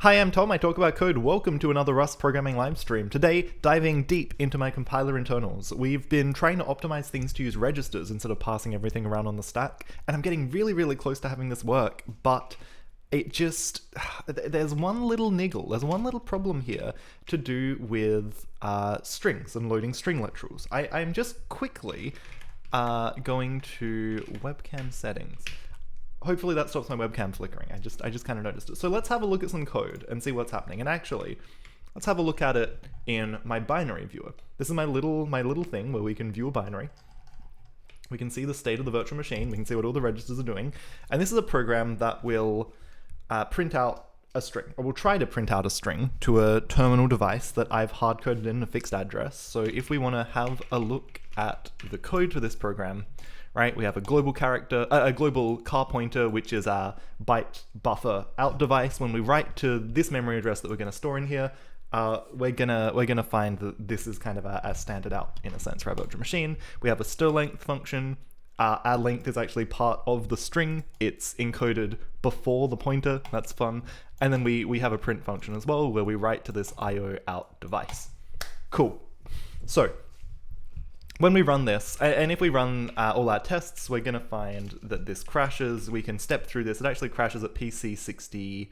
Hi, I'm Tom, I talk about code. Welcome to another Rust programming live stream. Today, diving deep into my compiler internals. We've been trying to optimize things to use registers instead of passing everything around on the stack, and I'm getting really close to having this work, but it just... there's one little niggle, there's one little problem here to do with strings and loading string literals. I'm just quickly going to webcam settings. Hopefully that stops my webcam flickering. I just kind of noticed it. So let's have a look at some code and see what's happening. And actually, let's have a look at it in my binary viewer. This is my little thing where we can view a binary. We can see the state of the virtual machine. We can see what all the registers are doing. And this is a program that will print out a string, or will try to print out a string to a terminal device that I've hard-coded in a fixed address. So if we want to have a look at the code for this program, right, we have a global character, a global car pointer, which is our byte buffer out device. When we write to this memory address that we're going to store in here, we're gonna find that this is kind of a standard out in a sense for our virtual machine. We have a strlength function. Our length is actually part of the string. It's encoded before the pointer. That's fun. And then we have a print function as well, where we write to this IO out device. Cool. So when we run this, and if we run all our tests, we're going to find that this crashes. We can step through this. It actually crashes at PC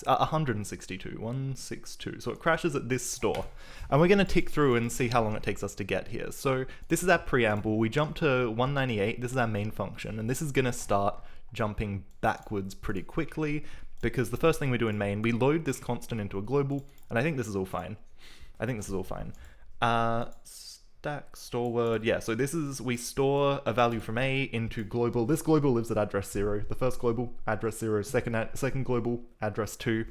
162. So it crashes at this store. And we're going to tick through and see how long it takes us to get here. So this is our preamble. We jump to 198. This is our main function. And this is going to start jumping backwards pretty quickly, because the first thing we do in main, we load this constant into a global. And I think this is all fine. Stack store word, yeah, so this is, we store a value from A into global. This global lives at address 0. The first global, address 0. Second global, address 2.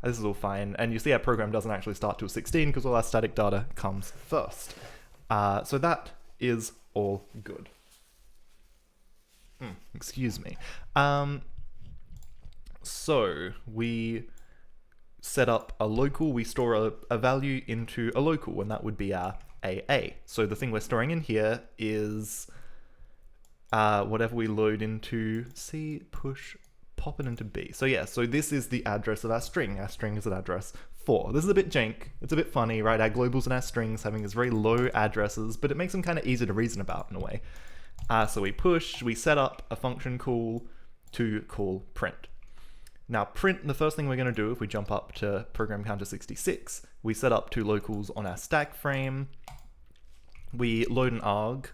This is all fine. And you see our program doesn't actually start till 16 because all our static data comes first. So that is all good. Excuse me. So we set up a local, we store a value into a local, and that would be our AA. So the thing we're storing in here is whatever we load into C, push, pop it into B. So yeah, so this is the address of our string. Our string is at address 4. This is a bit jank. It's a bit funny, right? Our globals and our strings having these very low addresses, but it makes them kind of easy to reason about in a way. So we push, we set up a function call to call print. Now print, the first thing we're going to do if we jump up to program counter 66, we set up two locals on our stack frame. We load an arg.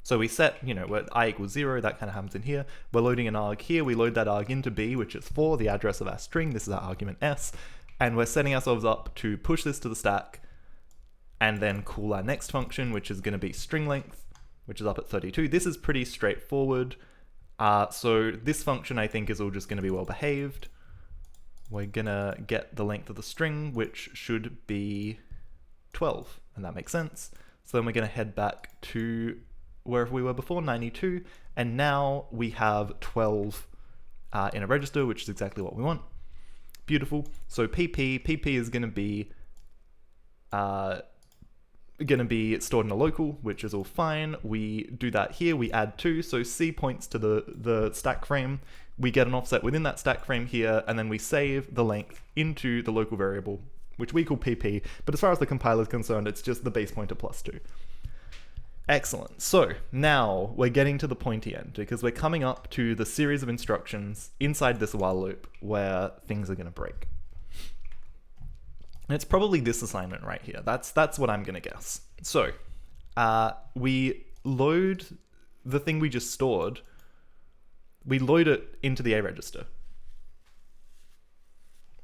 So we set, where I equals 0, that kind of happens in here. We're loading an arg here. We load that arg into B, which is 4, the address of our string. This is our argument S. And we're setting ourselves up to push this to the stack and then call our next function, which is going to be string length, which is up at 32. This is pretty straightforward. So this function, I think, is all just going to be well behaved. We're going to get the length of the string, which should be 12, and that makes sense. So then we're going to head back to wherever we were before, 92, and now we have 12 in a register, which is exactly what we want. Beautiful. So PP is going to be stored in a local, which is all fine. We do that here, we add 2, so C points to the stack frame. We get an offset within that stack frame here, and then we save the length into the local variable, which we call PP, but as far as the compiler is concerned, it's just the base pointer plus 2. Excellent. So now we're getting to the pointy end, because we're coming up to the series of instructions inside this while loop where things are going to break. And it's probably this assignment right here. That's what I'm going to guess. So we load the thing we just stored. We load it into the A register,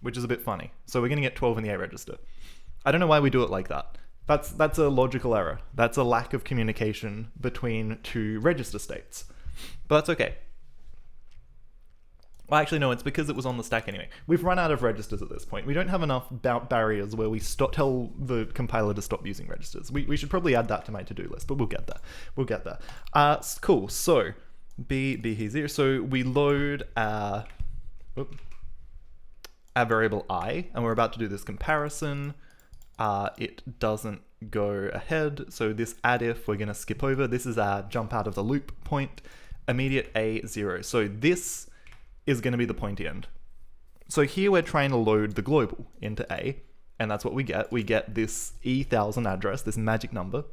which is a bit funny. So we're going to get 12 in the A register. I don't know why we do it like that. That's a logical error. That's a lack of communication between two register states. But that's okay. Well, actually, no, it's because it was on the stack anyway. We've run out of registers at this point. We don't have enough barriers where we tell the compiler to stop using registers. We should probably add that to my to-do list, but we'll get there. Cool, so B here 0. So we load our variable I, and we're about to do this comparison. It doesn't go ahead, so this addif we're going to skip over. This is our jump out of the loop point. Immediate A 0. So this is going to be the pointy end. So here we're trying to load the global into A, and that's what we get. We get this E1000 address, this magic number,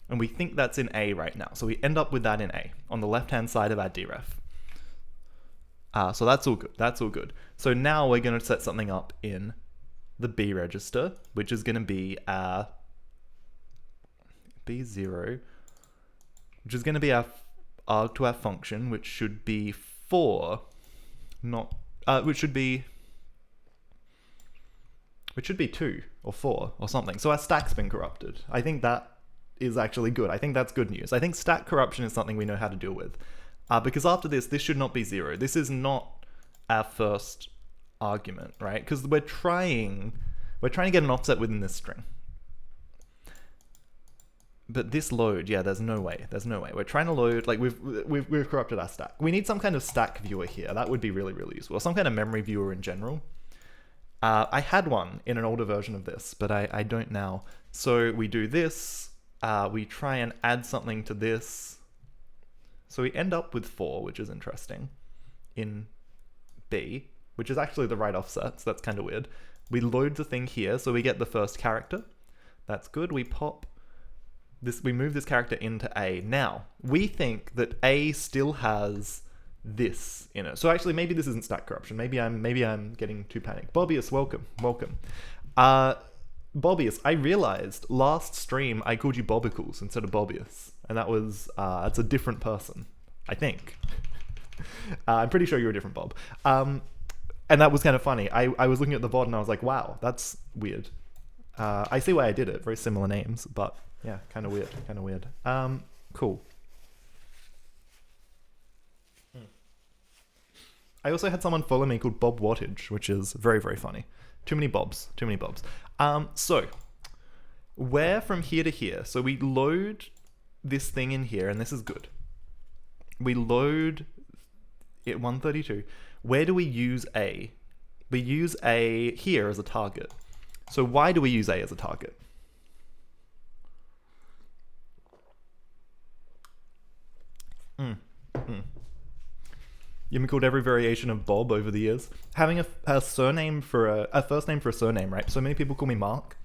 and we think that's in A right now. So we end up with that in A on the left-hand side of our dref. So that's all good. That's all good. So now we're going to set something up in the B register, which is going to be our B0, which is going to be our arg to our function, which should be 4, not which should be 2 or 4 or something. So our stack's been corrupted. I think that is actually good. I think that's good news. I think stack corruption is something we know how to deal with. Because after this should not be 0. This is not our first argument, right? Because we're trying to get an offset within this string. But this load, yeah, there's no way. There's no way. We're trying to load, like we've corrupted our stack. We need some kind of stack viewer here. That would be really, really useful. Or some kind of memory viewer in general. I had one in an older version of this, but I don't now. So we do this. We try and add something to this. So we end up with 4, which is interesting, in B, which is actually the right offset, so that's kind of weird. We load the thing here, so we get the first character. That's good. We pop this, we move this character into A. Now, we think that A still has this in it. So actually, maybe this isn't stack corruption. Maybe I'm getting too panicked. Bobius, welcome. Bobius, I realized last stream I called you Bobicles instead of Bobius, and that was that's a different person, I think. I'm pretty sure you're a different Bob. And that was kind of funny. I was looking at the VOD and I was like, wow, that's weird. I see why I did it. Very similar names, but yeah, kind of weird. Cool. I also had someone follow me called Bob Wattage, which is very, very funny. Too many Bobs. So, where from here to here? So we load this thing in here, and this is good. We load it 132. Where do we use A? We use A here as a target. So why do we use A as a target? You've been called every variation of Bob over the years. Having a surname for a first name for a surname, right? So many people call me Mark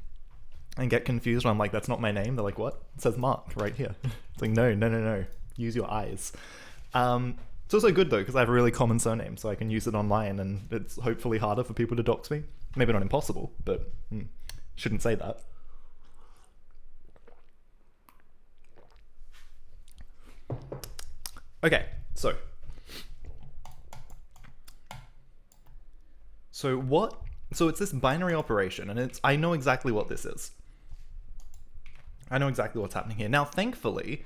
and get confused when I'm like, that's not my name. They're like, what? It says Mark right here. It's like, no. Use your eyes. It's also good though, because I have a really common surname, so I can use it online, and it's hopefully harder for people to dox me. Maybe not impossible, but shouldn't say that. Okay, so it's this binary operation, and I know exactly what this is. I know exactly what's happening here. Now, thankfully,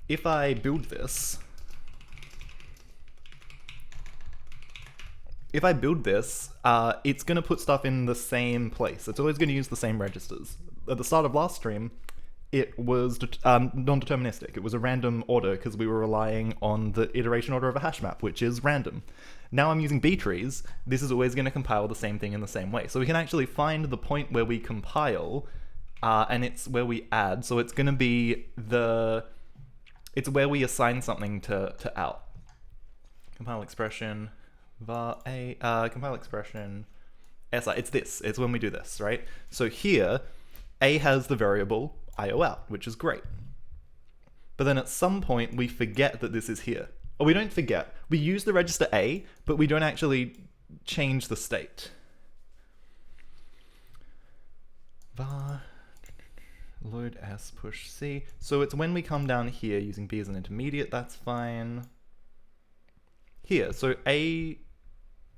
if I build this, it's going to put stuff in the same place. It's always going to use the same registers. At the start of last stream, it was non-deterministic. It was a random order because we were relying on the iteration order of a hash map, which is random. Now I'm using B-trees. This is always going to compile the same thing in the same way. So we can actually find the point where we compile, and it's where we add. So it's going to be it's where we assign something to out. Compile expression var a compile expression si. It's this. It's when we do this, right? So here, A has the variable IO out, which is great. But then at some point we forget that this is here. Or we don't forget. We use the register A, but we don't actually change the state. Var load S push C. So it's when we come down here using B as an intermediate, that's fine. Here, so A,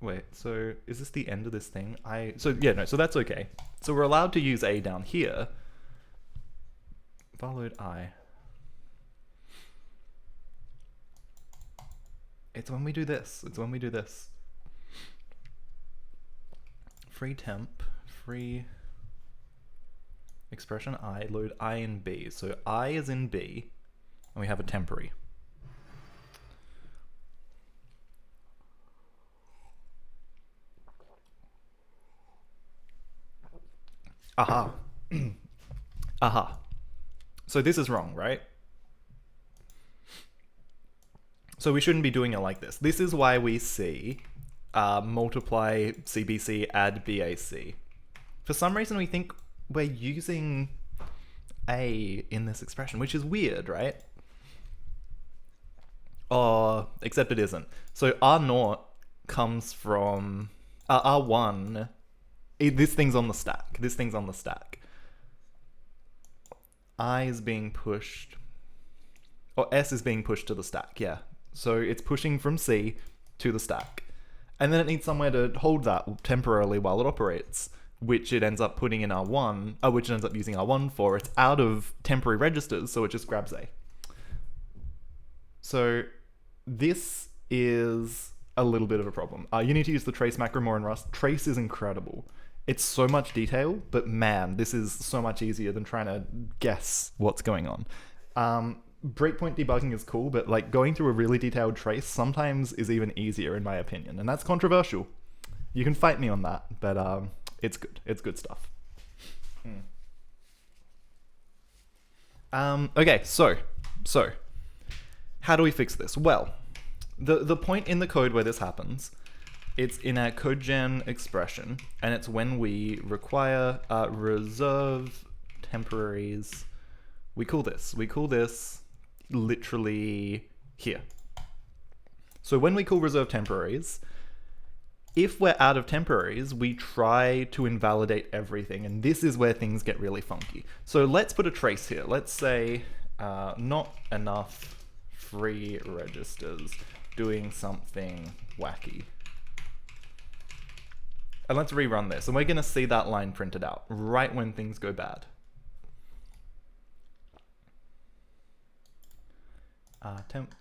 wait, so is this the end of this thing? So that's okay. So we're allowed to use A down here. Var load I. It's when we do this. Free temp, free expression I, load I in B. So I is in B, and we have a temporary. Aha. Aha. So this is wrong, right? So we shouldn't be doing it like this. This is why we see multiply CBC, add BAC. For some reason, we think we're using A in this expression, which is weird, right? Oh, except it isn't. So R0 comes from R1. This thing's on the stack. This thing's on the stack. I is being pushed, or S is being pushed to the stack, yeah. So it's pushing from C to the stack. And then it needs somewhere to hold that temporarily while it operates, which it ends up putting in R1, which it ends up using R1 for. It's out of temporary registers, so it just grabs A. So this is a little bit of a problem. You need to use the trace macro more in Rust. Trace is incredible. It's so much detail, but man, this is so much easier than trying to guess what's going on. Breakpoint debugging is cool, but like going through a really detailed trace sometimes is even easier in my opinion, and that's controversial. You can fight me on that, but it's good. It's good stuff. Okay, so how do we fix this? Well, the point in the code where this happens, it's in our CodeGen expression, and it's when we require reserve temporaries. We call this literally here. So when we call reserve temporaries, if we're out of temporaries, we try to invalidate everything, and this is where things get really funky. So let's put a trace here. Let's say not enough free registers doing something wacky. And let's rerun this, and we're going to see that line printed out right when things go bad. Temp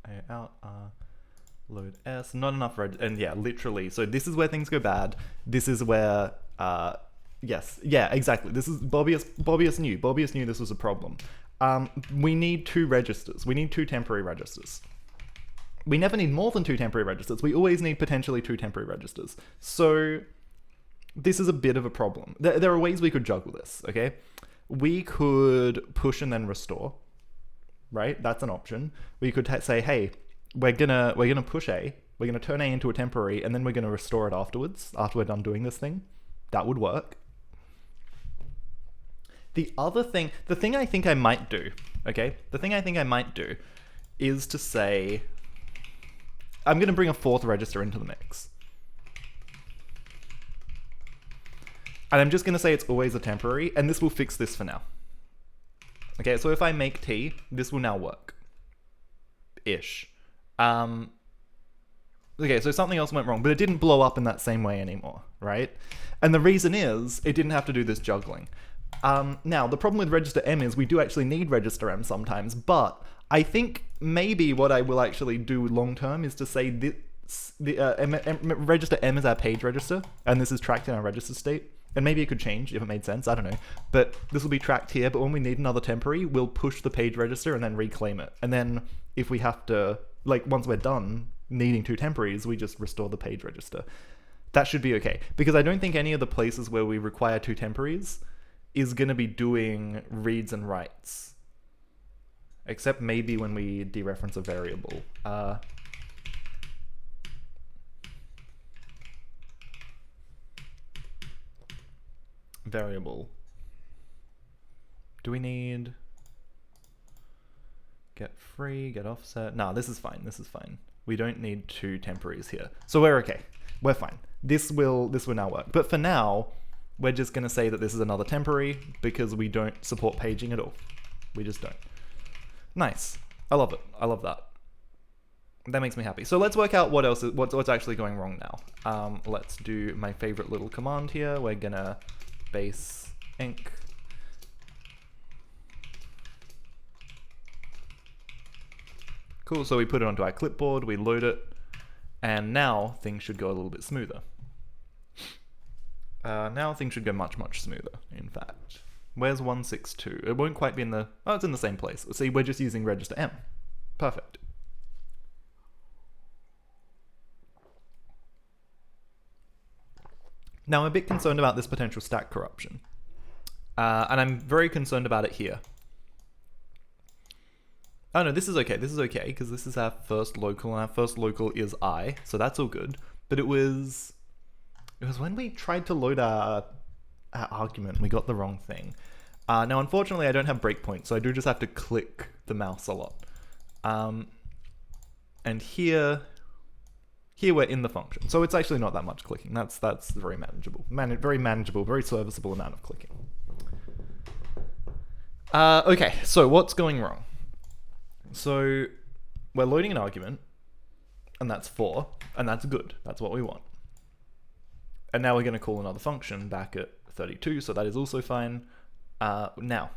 A out, load S, not enough and yeah, literally. So this is where things go bad. This is where, yes, yeah, exactly. This is Bobius knew this was a problem. We need 2 registers. We need 2 temporary registers. We never need more than 2 temporary registers. We always need potentially 2 temporary registers. So this is a bit of a problem. There are ways we could juggle this, okay? We could push and then restore, right? That's an option. We could say, hey, we're gonna push A, we're gonna turn A into a temporary, and then we're gonna restore it afterwards, after we're done doing this thing. That would work. The thing I think I might do, okay? The thing I think I might do is to say, I'm gonna bring a 4th register into the mix. And I'm just gonna say it's always a temporary, and this will fix this for now. Okay, so if I make T, this will now work. Ish. Okay, so something else went wrong, but it didn't blow up in that same way anymore, right? And the reason is, it didn't have to do this juggling. Now, the problem with register M is we do actually need register M sometimes, but I think maybe what I will actually do long term is to say this, register M is our page register, and this is tracked in our register state. And maybe it could change if it made sense, I don't know. But this will be tracked here, but when we need another temporary, we'll push the page register and then reclaim it. And then if we have to, like once we're done needing 2 temporaries, we just restore the page register. That should be okay. Because I don't think any of the places where we require 2 temporaries is going to be doing reads and writes. Except maybe when we dereference a variable. Variable. Do we need get free, get offset? No, this is fine. This is fine. We don't need 2 temporaries here. So we're okay. We're fine. This will now work. But for now, we're just going to say that this is another temporary because we don't support paging at all. We just don't. Nice. I love it. I love that. That makes me happy. So let's work out what's actually going wrong now. Let's do my favorite little command here. We're gonna base inc. Cool, so we put it onto our clipboard, we load it, and now things should go a little bit smoother. Now things should go much, much smoother, in fact. Where's 162? It won't quite be in the... Oh, it's in the same place. See, we're just using register M. Perfect. Now, I'm a bit concerned about this potential stack corruption. And I'm very concerned about it here. Oh no, this is okay. This is okay because this is our first local, and our first local is I, so that's all good. But it was when we tried to load our argument, we got the wrong thing. Now, unfortunately, I don't have breakpoints, so I do just have to click the mouse a lot. And here we're in the function, so it's actually not that much clicking. That's very manageable, very manageable, very serviceable amount of clicking. Okay, so what's going wrong? So we're loading an argument, and that's 4, and that's good. That's what we want. And now we're going to call another function back at 32, so that is also fine. Now,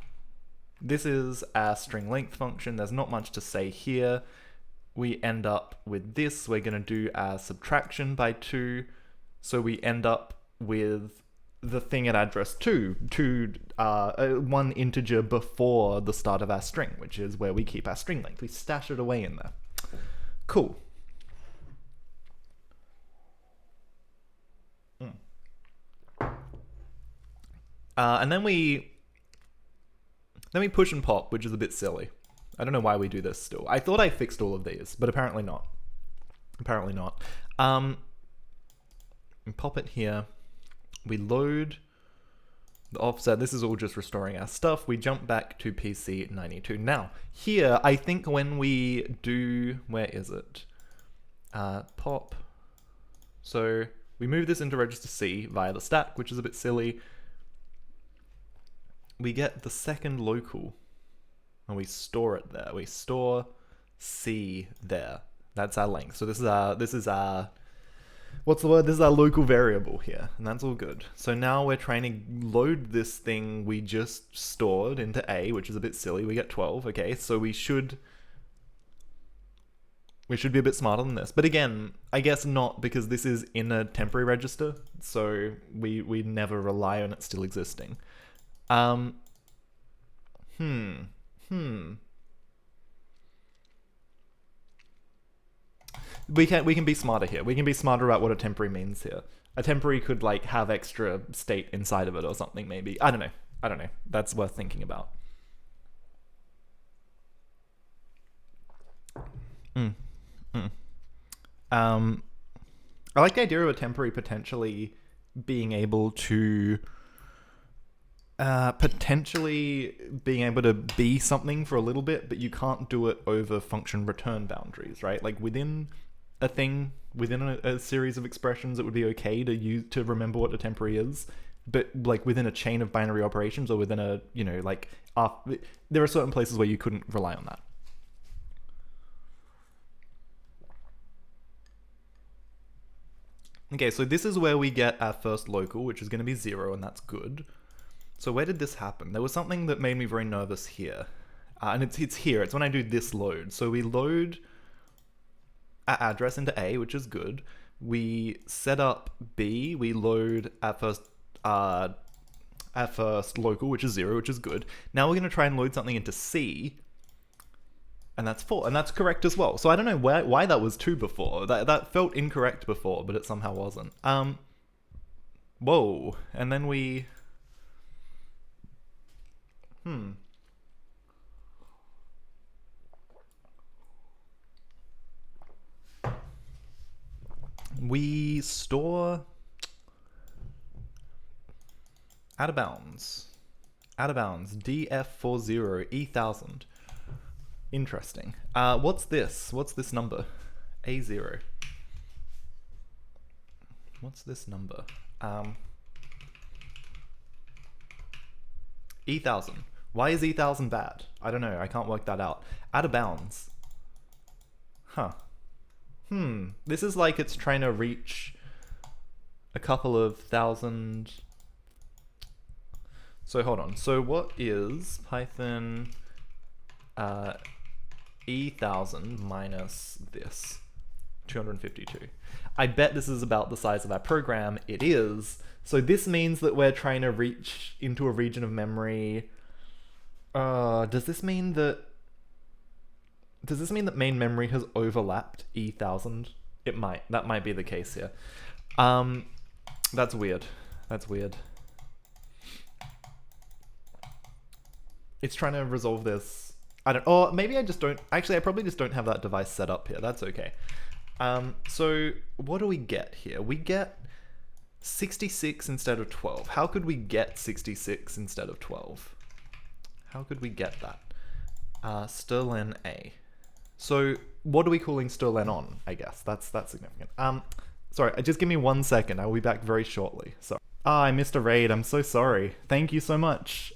this is our string length function. There's not much to say here. We end up with this. We're going to do our subtraction by 2, so we end up with the thing at address 2, one integer before the start of our string, which is where we keep our string length. We stash it away in there. Cool. And then we push and pop, which is a bit silly. I don't know why we do this still. I thought I fixed all of these, but apparently not. Apparently not. We pop it here. We load the offset. This is all just restoring our stuff. We jump back to PC 92. Now, here, I think when we do... Where is it? Pop. So we move this into register C via the stack, which is a bit silly. We get the second local, and we store it there. We store C there. That's our length. So this is our what's the word? This is our local variable here, and that's all good. So now we're trying to load this thing we just stored into A, which is a bit silly. We get 12. Okay, so we should be a bit smarter than this. But again, I guess not, because this is in a temporary register, so we never rely on it still existing. We can be smarter here. We can be smarter about what a temporary means here. A temporary could like have extra state inside of it or something, maybe. I don't know. That's worth thinking about. I like the idea of a temporary potentially being able to be something for a little bit, but you can't do it over function return boundaries, right? Like within a thing, within a series of expressions, it would be okay to remember what a temporary is, but like within a chain of binary operations, or within a, there are certain places where you couldn't rely on that. Okay, so this is where we get our first local, which is going to be 0, and that's good. So where did this happen? There was something that made me very nervous here. And it's here. It's when I do this load. So we load our address into A, which is good. We set up B. We load our first local, which is 0, which is good. Now we're going to try and load something into C. And that's 4, and that's correct as well. So I don't know why that was 2 before. That felt incorrect before, but it somehow wasn't. Whoa. And then we... We store... Out of bounds, df40 e1000. Interesting. What's this? What's this number? A0. What's this number? E1000. Why is E1000 bad? I don't know. I can't work that out. Out of bounds. Huh. This is like it's trying to reach a couple of thousand. So hold on. So what is Python E1000 minus this? 252. I bet this is about the size of our program. It is. So this means that we're trying to reach into a region of memory. Does this mean that main memory has overlapped E1000? It might. That might be the case here. That's weird. That's weird. It's trying to resolve this I don't, or maybe I just don't, actually I probably just don't have that device set up here, that's okay. So what do we get here? We get 66 instead of 12. How could we get 66 instead of 12? How could we get that? Sterlen A. So what are we calling Sterlen on, I guess? That's significant. Sorry, just give me 1 second. I will be back very shortly. Sorry. I missed a raid. I'm so sorry. Thank you so much.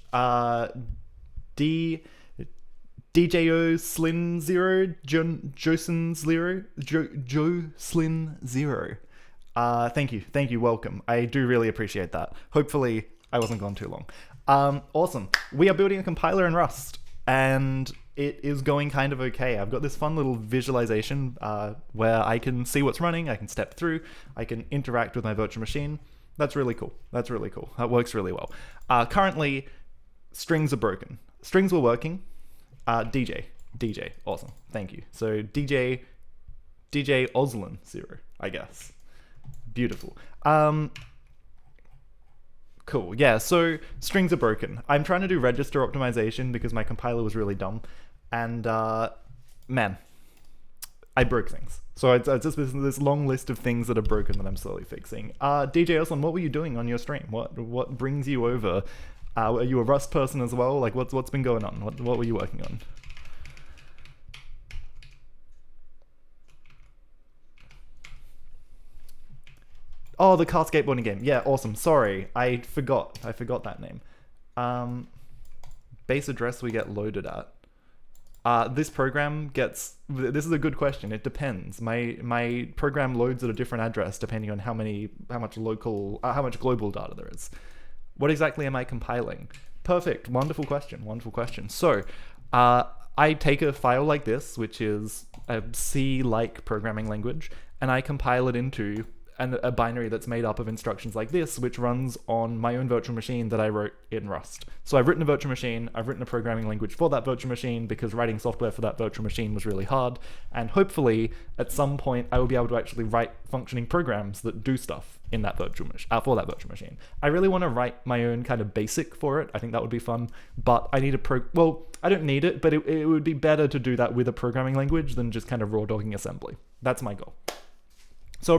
DJO Slin Zero, Josin Zero, Joe Slin Zero. Thank you, welcome. I do really appreciate that. Hopefully I wasn't gone too long. Awesome. We are building a compiler in Rust, and it is going kind of okay. I've got this fun little visualization where I can see what's running, I can step through, I can interact with my virtual machine. That's really cool. That's really cool. That works really well. Currently, strings are broken. Strings were working. DJ, awesome. Thank you. So DJ Oslin Zero, I guess. Beautiful. Cool. Yeah, so strings are broken. I'm trying to do register optimization because my compiler was really dumb. And man, I broke things. So it's just this long list of things that are broken that I'm slowly fixing. DJ Oslin, what were you doing on your stream? What brings you over? Are you a Rust person as well? Like, what's been going on? What were you working on? Oh, the car skateboarding game. Yeah, awesome. Sorry, I forgot that name. Base address we get loaded at. This program gets. This is a good question. It depends. My program loads at a different address depending on how much global data there is. What exactly am I compiling? Perfect. Wonderful question. So, I take a file like this, which is a C-like programming language, and I compile it into a binary that's made up of instructions like this, which runs on my own virtual machine that I wrote in Rust. So I've written a virtual machine, I've written a programming language for that virtual machine because writing software for that virtual machine was really hard, and hopefully at some point I will be able to actually write functioning programs that do stuff in that virtual for that virtual machine. I really want to write my own kind of basic for it. I think that would be fun, but I need well, I don't need it, but it would be better to do that with a programming language than just kind of raw dogging assembly. That's my goal. So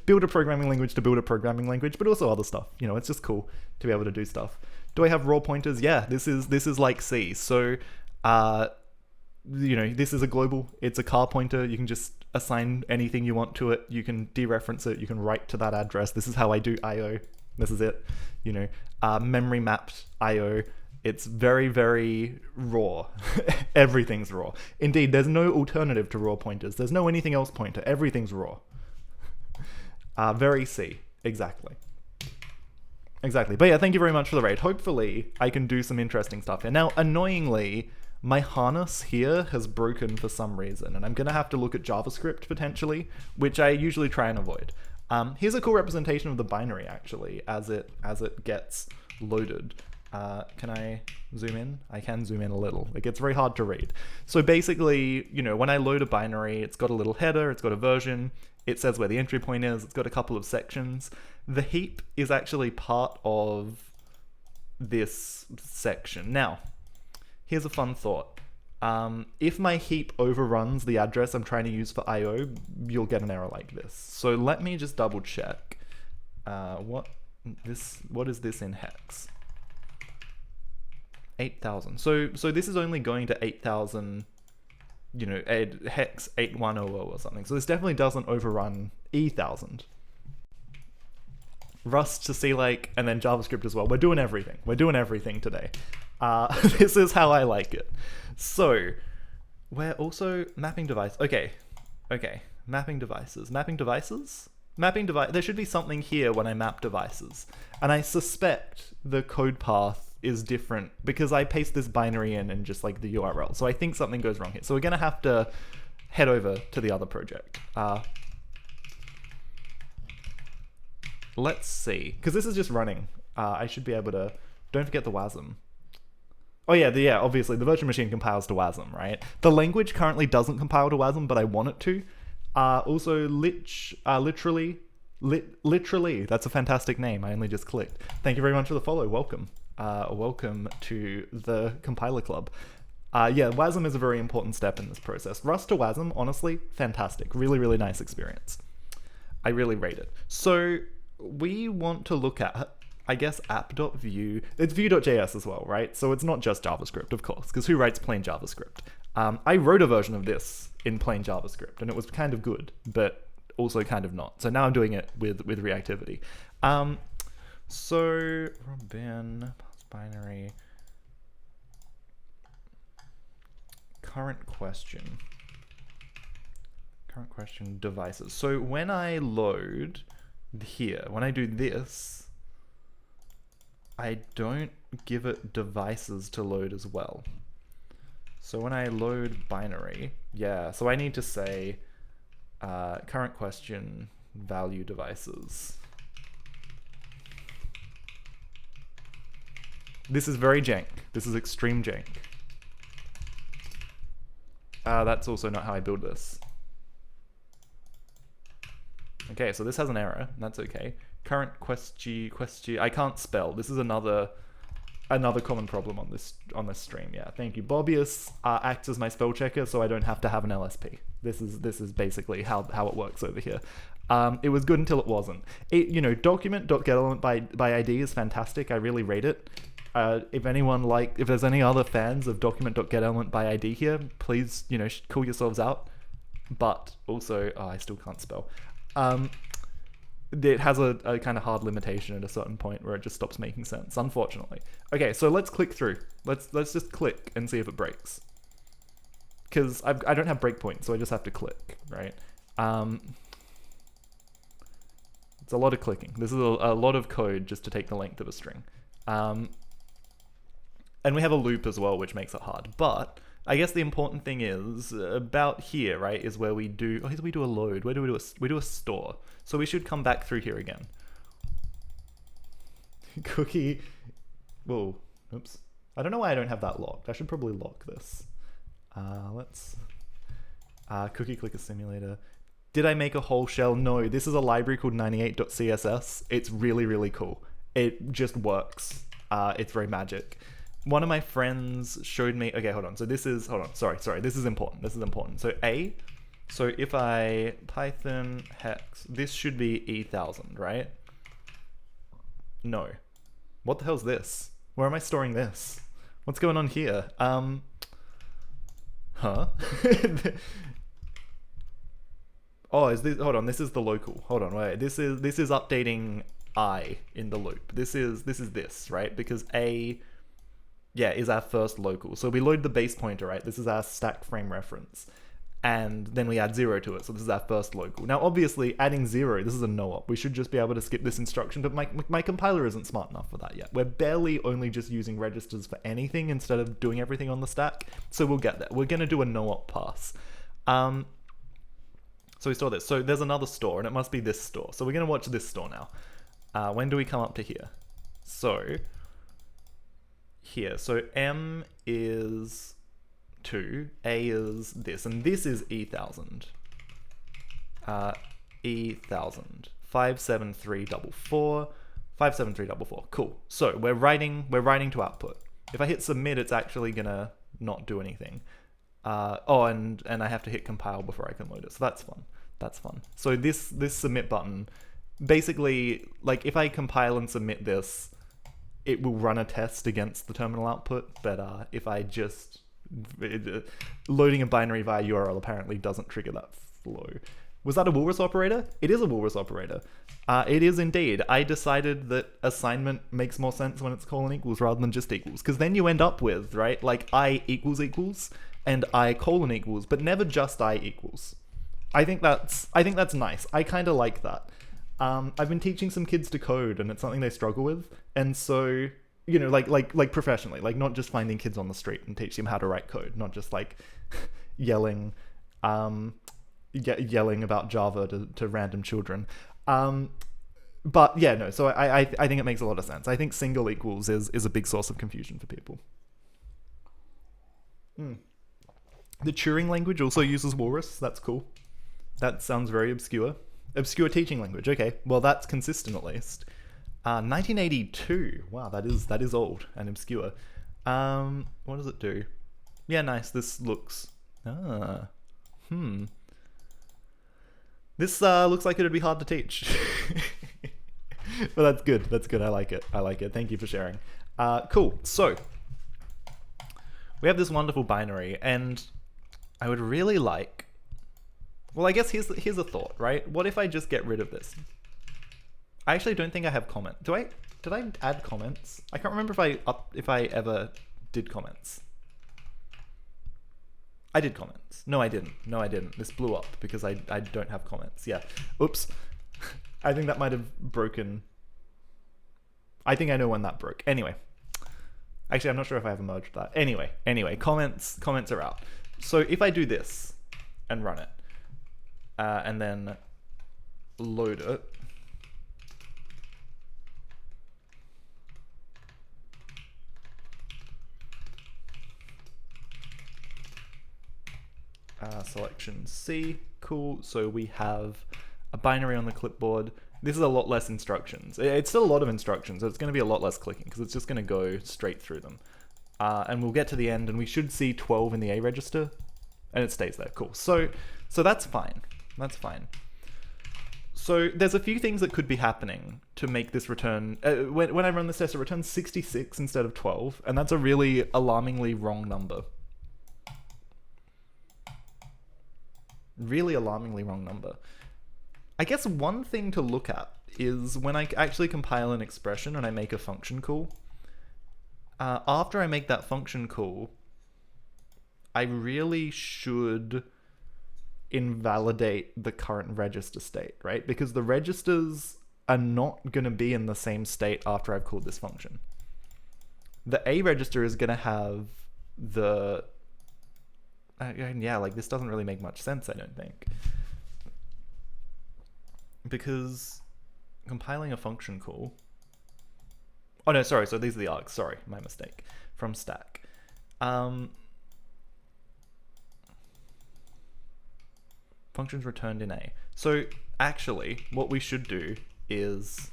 build a programming language to build a programming language, but also other stuff. You know, it's just cool to be able to do stuff. Do I have raw pointers? Yeah, this is like C. So, you know, this is a global. It's a car pointer. You can just assign anything you want to it. You can dereference it. You can write to that address. This is how I do I/O. This is it. You know, memory mapped I/O. It's very, very raw. Everything's raw. Indeed, there's no alternative to raw pointers. There's no anything else pointer. Everything's raw. Very C, exactly. But yeah, thank you very much for the raid. Hopefully, I can do some interesting stuff here. Now, annoyingly, my harness here has broken for some reason, and I'm gonna have to look at JavaScript potentially, which I usually try and avoid. Here's a cool representation of the binary actually, as it gets loaded. Can I zoom in? I can zoom in a little. It gets very hard to read. So basically, you know, when I load a binary, it's got a little header, it's got a version, it says where the entry point is, it's got a couple of sections. The heap is actually part of this section. Now, here's a fun thought. If my heap overruns the address I'm trying to use for I/O, you'll get an error like this. So let me just double check. What is this in hex? 8,000. So this is only going to 8,000, you know, hex 8100 or something. So this definitely doesn't overrun E1000. Rust to C-like, and then JavaScript as well. We're doing everything. We're doing everything today. This is how I like it. So we're also mapping device. Okay. Mapping devices. There should be something here when I map devices. And I suspect the code path is different because I paste this binary in and just like the URL. So I think something goes wrong here. So we're gonna have to head over to the other project. Let's see, because this is just running. I should be able to, don't forget the WASM. Oh yeah, obviously the virtual machine compiles to WASM, right? The language currently doesn't compile to WASM, but I want it to. Also, literally, that's a fantastic name. I only just clicked. Thank you very much for the follow. Welcome. Welcome to the compiler club. Yeah, WASM is a very important step in this process. Rust to WASM, honestly, fantastic. Really, really nice experience. I really rate it. So we want to look at, I guess, app.view. It's vue.js as well, right? So it's not just JavaScript, of course, because who writes plain JavaScript? I wrote a version of this in plain JavaScript, and it was kind of good, but also kind of not. So now I'm doing it with reactivity. So Robin binary current question devices. So when I load here, when I do this, I don't give it devices to load as well. So when I load binary, yeah, so I need to say current question value devices. This is very jank. This is extreme jank. That's also not how I build this. Okay, so this has an error. That's okay. Current question. I can't spell. This is another common problem on this stream. Yeah, thank you. Bobius acts as my spell checker, so I don't have to have an LSP. This is basically how it works over here. It was good until it wasn't. Document.getElement by ID is fantastic. I really rate it. If there's any other fans of document.getElement by ID here, please, call yourselves out. But also, I still can't spell. It has a kind of hard limitation at a certain point where it just stops making sense, unfortunately. Okay, so let's click through. Let's just click and see if it breaks. Because I don't have breakpoints, so I just have to click, right? It's a lot of clicking. This is a lot of code just to take the length of a string. And we have a loop as well, which makes it hard. But I guess the important thing is about here, right, is where we do, we do a load. Where do we do we do a store. So we should come back through here again. Cookie, whoa, oops. I don't know why I don't have that locked. I should probably lock this. Cookie clicker simulator. Did I make a whole shell? No, this is a library called 98.css. It's really, really cool. It just works. It's very magic. One of my friends showed me, okay, hold on. So this is, sorry, this is important. So if I Python hex, this should be E1000, right? No. What the hell's this? Where am I storing this? What's going on here? Huh? Oh, is this, hold on, this is the local. Hold on, wait, this is updating I in the loop. This is this, right? Because A, yeah, is our first local. So we load the base pointer, right? This is our stack frame reference. And then we add 0 to it. So this is our first local. Now, obviously, adding 0, this is a no-op. We should just be able to skip this instruction, but my compiler isn't smart enough for that yet. We're barely only just using registers for anything instead of doing everything on the stack. So we'll get there. We're going to do a no-op pass. So we store this. So there's another store, and it must be this store. So we're going to watch this store now. When do we come up to here? So here. So M is 2, A is this, and this is E1000. E1000. 57344. 57344. Cool. So we're writing to output. If I hit submit, it's actually gonna not do anything. And I have to hit compile before I can load it. So that's fun. That's fun. So this submit button, basically, like if I compile and submit this, it will run a test against the terminal output, but if I just... loading a binary via URL apparently doesn't trigger that flow. Was that a Walrus operator? It is a Walrus operator. It is indeed. I decided that assignment makes more sense when it's colon equals rather than just equals, because then you end up with, right, like I equals and I colon equals, but never just I equals. I think that's nice. I kind of like that. I've been teaching some kids to code, and it's something they struggle with, and so, like professionally, like not just finding kids on the street and teach them how to write code, not just like yelling about Java to random children. But yeah, no. So I think it makes a lot of sense. I think single equals is a big source of confusion for people. The Turing language also uses Walrus. That's cool. That sounds very obscure. Obscure teaching language. Okay, well that's consistent at least. 1982. Wow, that is old and obscure. What does it do? Yeah, nice. This looks... This looks like it'd be hard to teach. But that's good. That's good. I like it. I like it. Thank you for sharing. Cool. So, we have this wonderful binary, and I would really like... Well, I guess here's a thought, right? What if I just get rid of this? I actually don't think I have comment. Did I add comments? I can't remember if I ever did comments. I did comments. No, I didn't. No, I didn't. This blew up because I don't have comments. Yeah. Oops. I think that might have broken. I think I know when that broke. Anyway. Actually, I'm not sure if I ever merged that. Anyway, comments are out. So if I do this and run it, and then load it, selection C, cool. So we have a binary on the clipboard. This is a lot less instructions. It's still a lot of instructions, so it's going to be a lot less clicking because it's just going to go straight through them. And we'll get to the end and we should see 12 in the A register and it stays there. Cool. So that's fine. That's fine. So there's a few things that could be happening to make this return. When I run this test, it returns 66 instead of 12, and that's a really alarmingly wrong number. Really alarmingly wrong number. I guess one thing to look at is when I actually compile an expression and I make a function call. After I make that function call, I really should invalidate the current register state, right? Because the registers are not going to be in the same state after I've called this function. The A register is going to have the... yeah, like this doesn't really make much sense, I don't think. Because compiling a function call... Oh no, sorry, so these are the args, sorry, my mistake. From stack. Functions returned in A. So actually, what we should do is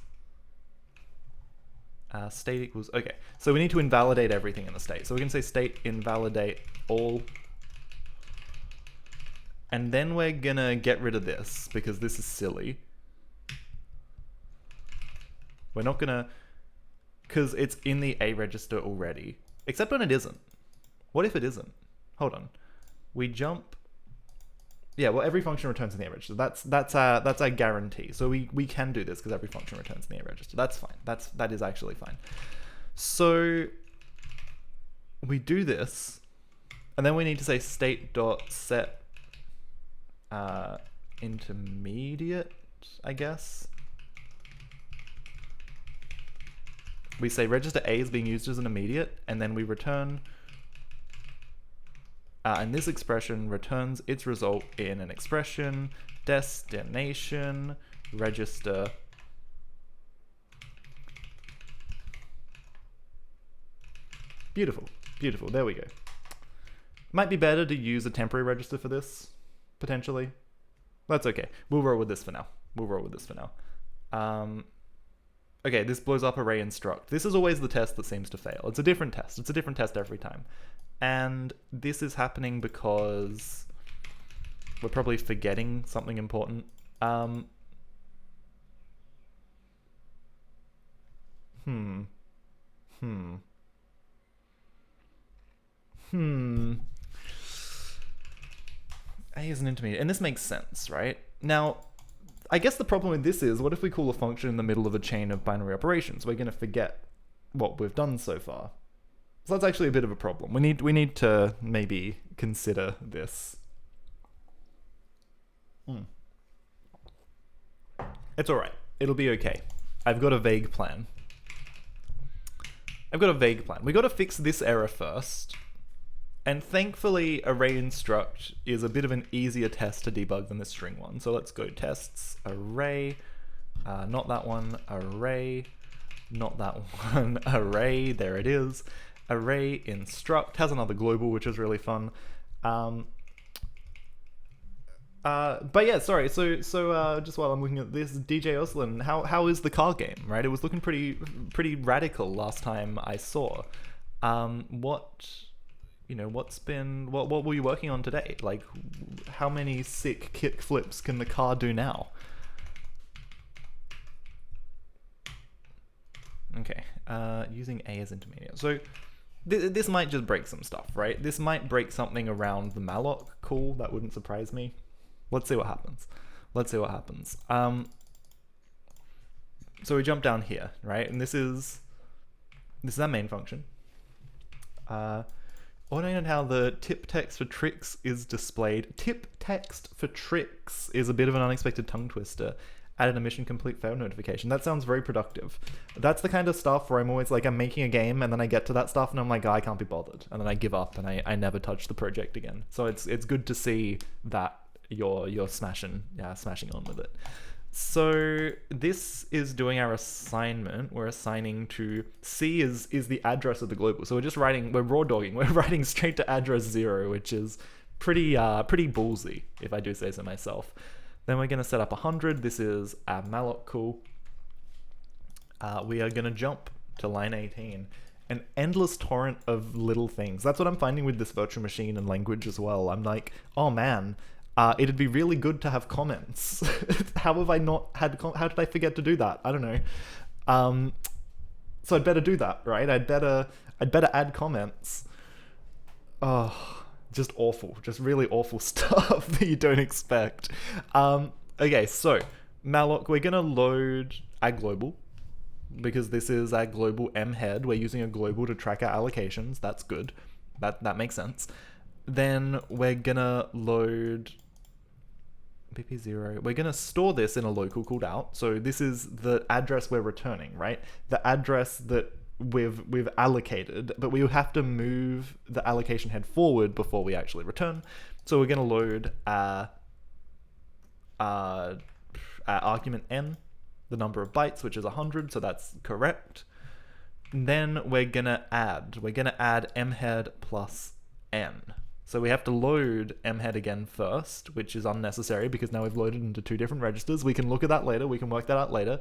state equals... Okay, so we need to invalidate everything in the state. So we can say state invalidate all. And then we're gonna get rid of this because this is silly. We're not gonna... Because it's in the A register already. Except when it isn't. What if it isn't? Hold on. We jump... Yeah, well, every function returns in the A register. That's a guarantee. So we can do this because every function returns in the A register. That's fine. That is actually fine. So we do this, and then we need to say state.set intermediate, I guess. We say register A is being used as an immediate, and then we return... and this expression returns its result in an expression, destination, register. Beautiful, beautiful, there we go. Might be better to use a temporary register for this, potentially. That's okay, we'll roll with this for now. Okay, this blows up array instruct. This is always the test that seems to fail. It's a different test. It's a different test every time. And this is happening because we're probably forgetting something important. I is an intermediate, and this makes sense, right? Now, I guess the problem with this is, what if we call a function in the middle of a chain of binary operations? We're going to forget what we've done so far. So that's actually a bit of a problem. We need to maybe consider this. It's all right. It'll be okay. I've got a vague plan. We got to fix this error first. And thankfully, array instruct is a bit of an easier test to debug than the string one. So let's go tests, array, not that one, array, not that one, array, there it is. Array instruct has another global, which is really fun. But yeah, sorry. So just while I'm looking at this, DJ Oslin, how is the car game? Right, it was looking pretty radical last time I saw. What you know, what were you working on today? Like, how many sick kick flips can the car do now? Okay, using A as intermediate. So this might just break some stuff, right? This might break something around the malloc. Cool, that wouldn't surprise me. Let's see what happens. Let's see what happens. So we jump down here, right? And this is our main function. Note how the tip text for tricks is displayed. Tip text for tricks is a bit of an unexpected tongue twister. Added a mission complete fail notification. That sounds very productive. That's the kind of stuff where I'm always like, I'm making a game and then I get to that stuff and I'm like, oh, I can't be bothered. And then I give up and I never touch the project again. So it's good to see that you're smashing on with it. So this is doing our assignment. We're assigning to C is the address of the global. So we're raw dogging. We're writing straight to address 0, which is pretty ballsy, if I do say so myself. Then we're gonna set up 100. This is our malloc call. We are gonna jump to line 18. An endless torrent of little things. That's what I'm finding with this virtual machine and language as well. I'm like, oh man, it'd be really good to have comments. How have I not had how did I forget to do that? I don't know. So I'd better do that, right? I'd better add comments. Oh, just awful, just really awful stuff that you don't expect. Okay, so malloc, we're gonna load our global because this is our global M head. We're using a global to track our allocations. That's good. That makes sense. Then we're gonna load BP0. We're gonna store this in a local called out. So this is the address we're returning, right? The address that we've allocated, but we have to move the allocation head forward before we actually return. So we're gonna load our argument n, the number of bytes, which is 100, so that's correct. And then we're gonna add mhead plus n. So we have to load mhead again first, which is unnecessary because now we've loaded into 2 different registers. We can look at that later. We can work that out later.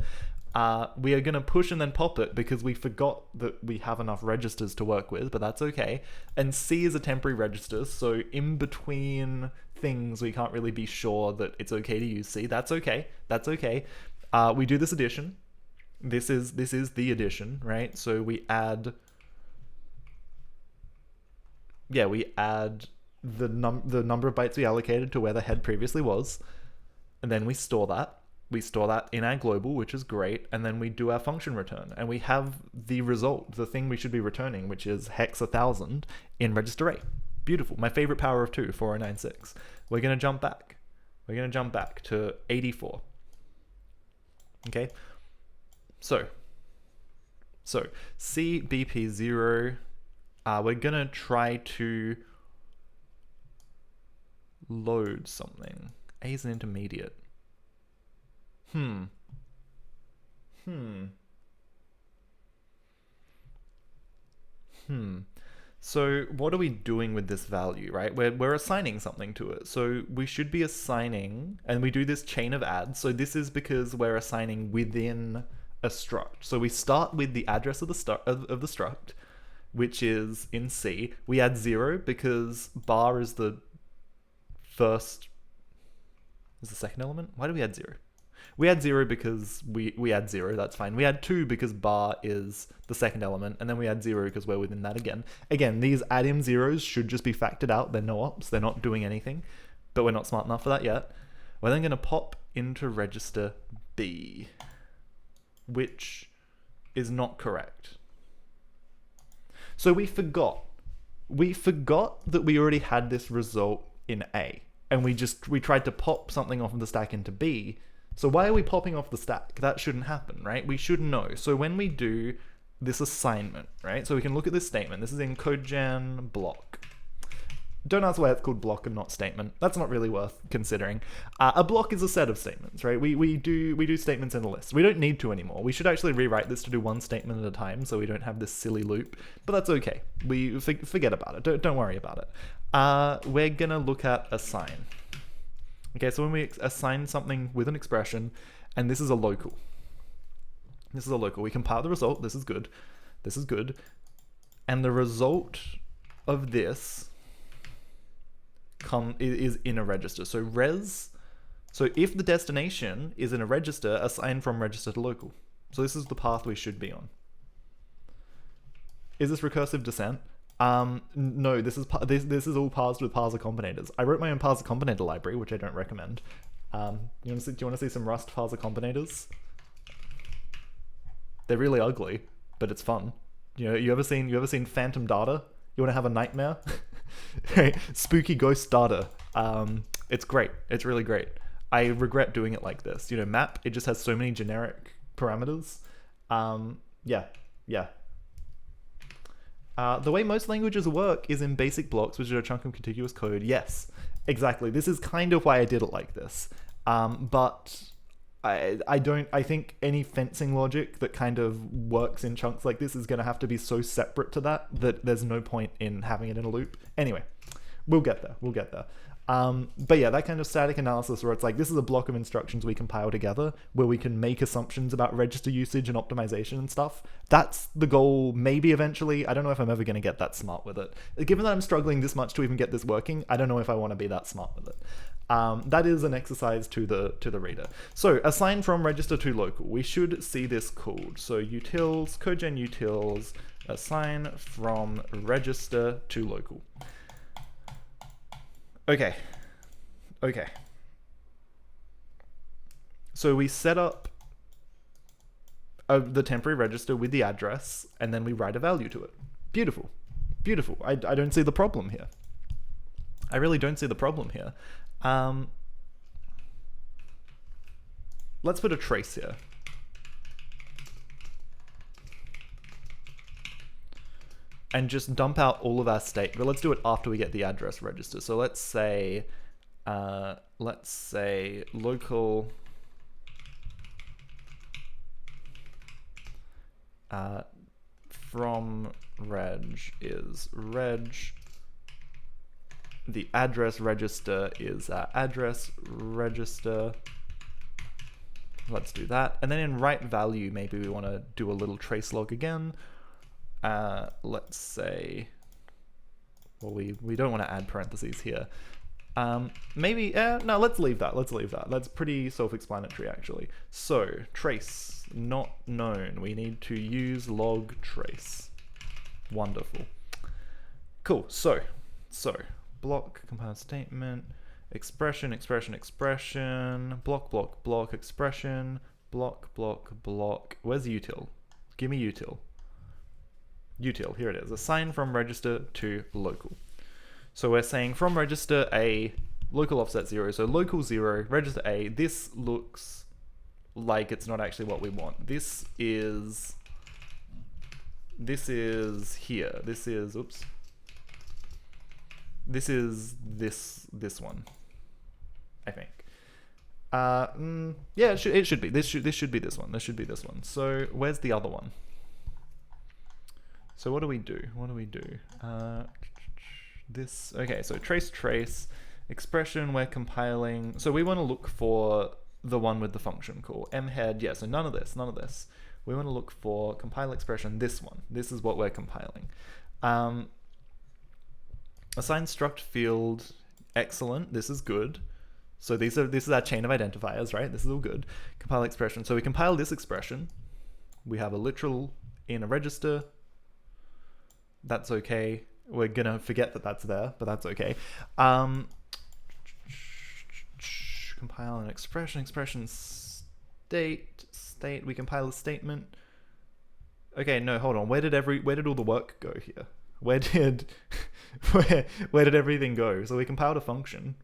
We are going to push and then pop it because we forgot that we have enough registers to work with, but that's okay. And C is a temporary register, so in between things, we can't really be sure that it's okay to use C. That's okay. That's okay. We do this addition. This is the addition, right? So we add... Yeah, we add the number of bytes we allocated to where the head previously was, and then we store that. We store that in our global, which is great, and then we do our function return, and we have the result, the thing we should be returning, which is hex 1000 in register A. Beautiful. My favorite power of 2, 4096. We're going to jump back. We're going to jump back to 84. Okay? So CBP0... we're gonna try to load something. A is an intermediate. So what are we doing with this value, right? We're assigning something to it. So we should be assigning, and we do this chain of adds. So this is because we're assigning within a struct. So we start with the address of the struct, which is in C. We add 0 because bar is the second element. Why do we add 0? We add 0 because we add 0, that's fine. We add 2 because bar is the second element, and then we add 0 because we're within that again. Again, these add-in zeros should just be factored out. They're no ops, they're not doing anything, but we're not smart enough for that yet. We're then gonna pop into register B, which is not correct. So we forgot that we already had this result in A, and we tried to pop something off of the stack into B. So why are we popping off the stack? That shouldn't happen, right? We should know. So when we do this assignment, right? So we can look at this statement. This is in CodeGen block. Don't ask why it's called block and not statement. That's not really worth considering. A block is a set of statements, right? We do statements in a list. We don't need to anymore. We should actually rewrite this to do one statement at a time so we don't have this silly loop, but that's okay. We forget about it. Don't worry about it. We're gonna look at assign. Okay, so when we assign something with an expression, and this is a local. We compile the result. This is good. And the result of this is in a register. So so if the destination is in a register, assign from register to local. So this is the path we should be on. Is this recursive descent? No, this is all parsed with parser combinators. I wrote my own parser combinator library, which I don't recommend. Do you want to see some Rust parser combinators? They're really ugly, but it's fun. You know, you ever seen Phantom Data? You want to have a nightmare? Spooky ghost data. It's great. It's really great. I regret doing it like this. You know, map, it just has so many generic parameters. Yeah. The way most languages work is in basic blocks, which are a chunk of contiguous code. Yes, exactly. This is kind of why I did it like this. But I think any fencing logic that kind of works in chunks like this is going to have to be so separate to that there's no point in having it in a loop. Anyway, we'll get there. But yeah, that kind of static analysis where it's like, this is a block of instructions we compile together where we can make assumptions about register usage and optimization and stuff. That's the goal, maybe eventually. I don't know if I'm ever going to get that smart with it. Given that I'm struggling this much to even get this working, I don't know if I want to be that smart with it. That is an exercise to the reader. So assign from register to local. We should see this called. So utils, codegen utils, assign from register to local. Okay. So we set up the temporary register with the address, and then we write a value to it. Beautiful. I don't see the problem here. I really don't see the problem here. Let's put a trace here. And just dump out all of our state, but let's do it after we get the address register. So let's say local from reg is reg. The address register is address register. Let's do that. And then in write value, maybe we want to do a little trace log again. Let's say, well, we don't want to add parentheses here. Maybe, no, let's leave that. That's pretty self-explanatory, actually. So, trace, not known. We need to use log trace. Wonderful. Cool, so, block, compile statement, expression, block, expression, block. Where's util? Give me util. Util, here it is. Assign from register to local. So we're saying from register A, local offset 0. So local 0, register A. This looks like it's not actually what we want. This is here. This is, oops. This is this one, I think. Yeah, it should be. This should be this one. This should be this one. So where's the other one? So what do we do? This, okay, so trace, expression, we're compiling. So we want to look for the one with the function call. mhead, yeah, so none of this. We want to look for compile expression, this one. This is what we're compiling. Assign struct field, excellent, this is good. So this is our chain of identifiers, right? This is all good. Compile expression, so we compile this expression. We have a literal in a register. That's okay. We're gonna forget that that's there, but that's okay. Compile an expression, state. We compile a statement. Okay, no, hold on. Where did all the work go here? Where did everything go? So we compiled a function,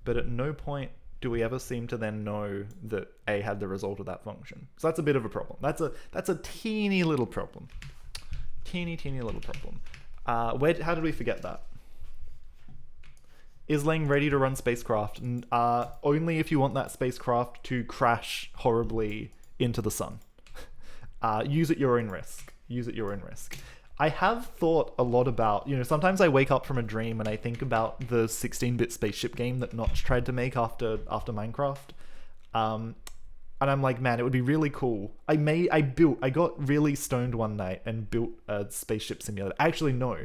but at no point do we ever seem to then know that A had the result of that function. So that's a bit of a problem. That's a teeny little problem. Teeny little problem. How did we forget that? Is Lang ready to run spacecraft? Only if you want that spacecraft to crash horribly into the sun. Use at your own risk. I have thought a lot about, sometimes I wake up from a dream and I think about the 16-bit spaceship game that Notch tried to make after Minecraft. And I'm like, man, it would be really cool. I got really stoned one night and built a spaceship simulator. Actually, no.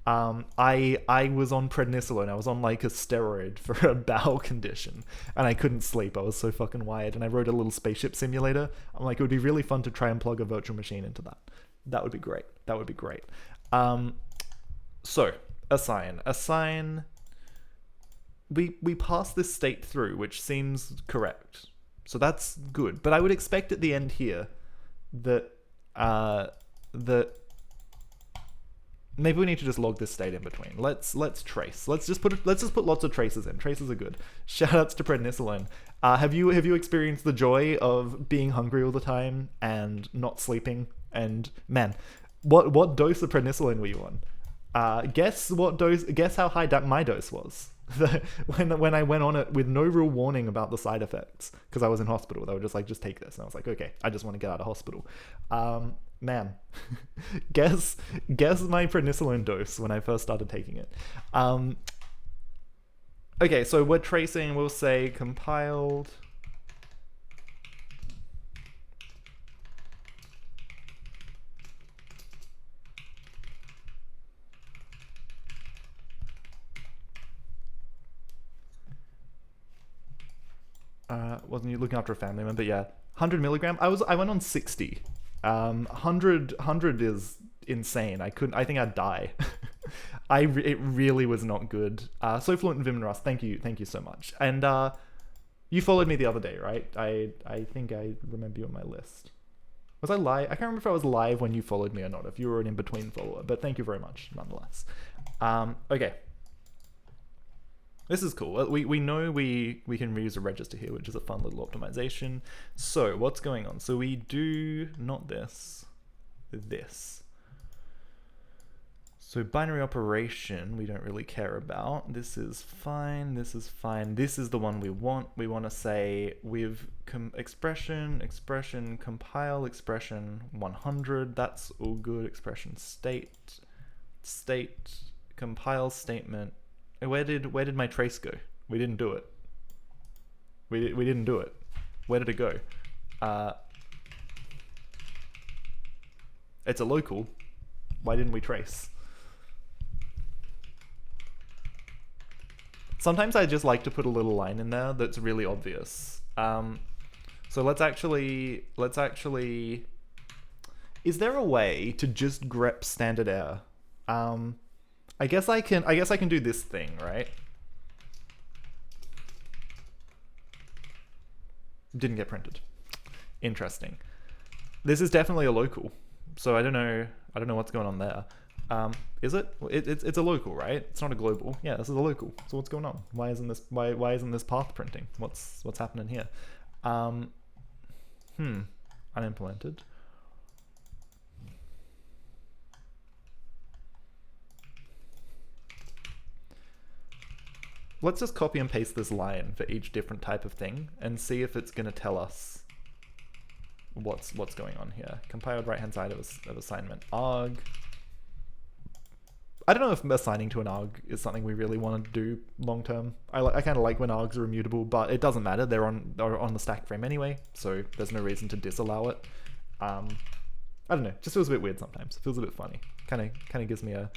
I was on prednisolone. I was on like a steroid for a bowel condition, and I couldn't sleep. I was so fucking wired. And I wrote a little spaceship simulator. I'm like, it would be really fun to try and plug a virtual machine into that. That would be great. That would be great. So assign. We passed this state through, which seems correct. So that's good. But I would expect at the end here that maybe we need to just log this state in between. Let's trace. Let's just put lots of traces in. Traces are good. Shoutouts to prednisolone. Have you experienced the joy of being hungry all the time and not sleeping? And man, what dose of prednisolone were you on? Guess what dose? Guess how high my dose was. when I went on it with no real warning about the side effects, because I was in hospital. They were just like, just take this, and I was like, okay, I just want to get out of hospital. Man, guess my prednisolone dose when I first started taking it. Okay, so we're tracing. We'll say compiled. Wasn't you looking after a family member? Yeah, 100 milligram. I went on 60. 100 is insane. I think I'd die. It really was not good. So fluent in Vim and Rust. Thank you so much. And you followed me the other day, right? I think I remember you on my list. Was I live? I can't remember if I was live when you followed me or not. If you were an in-between follower, but thank you very much nonetheless. Okay. This is cool. We know we can reuse a register here, which is a fun little optimization. So what's going on? So we do not this. So binary operation, we don't really care about. This is fine. This is fine. This is the one we want. We want to say with expression, compile expression 100. That's all good. Expression state, compile statement. Where did my trace go? We didn't do it. We didn't do it. Where did it go? It's a local. Why didn't we trace? Sometimes I just like to put a little line in there that's really obvious. So let's actually. Is there a way to just grep standard error? I guess I can do this thing, right? Didn't get printed. Interesting. This is definitely a local, so I don't know what's going on there. Is it? It's a local, right? It's not a global. Yeah, this is a local. So what's going on? Why isn't this path printing? What's happening here? Unimplemented. Let's just copy and paste this line for each different type of thing and see if it's going to tell us what's going on here. Compiled right-hand side of assignment arg. I don't know if assigning to an arg is something we really want to do long term. I kind of like when args are immutable, but it doesn't matter. They're on the stack frame anyway, so there's no reason to disallow it. I don't know. It just feels a bit weird sometimes. It feels a bit funny. Kind of gives me a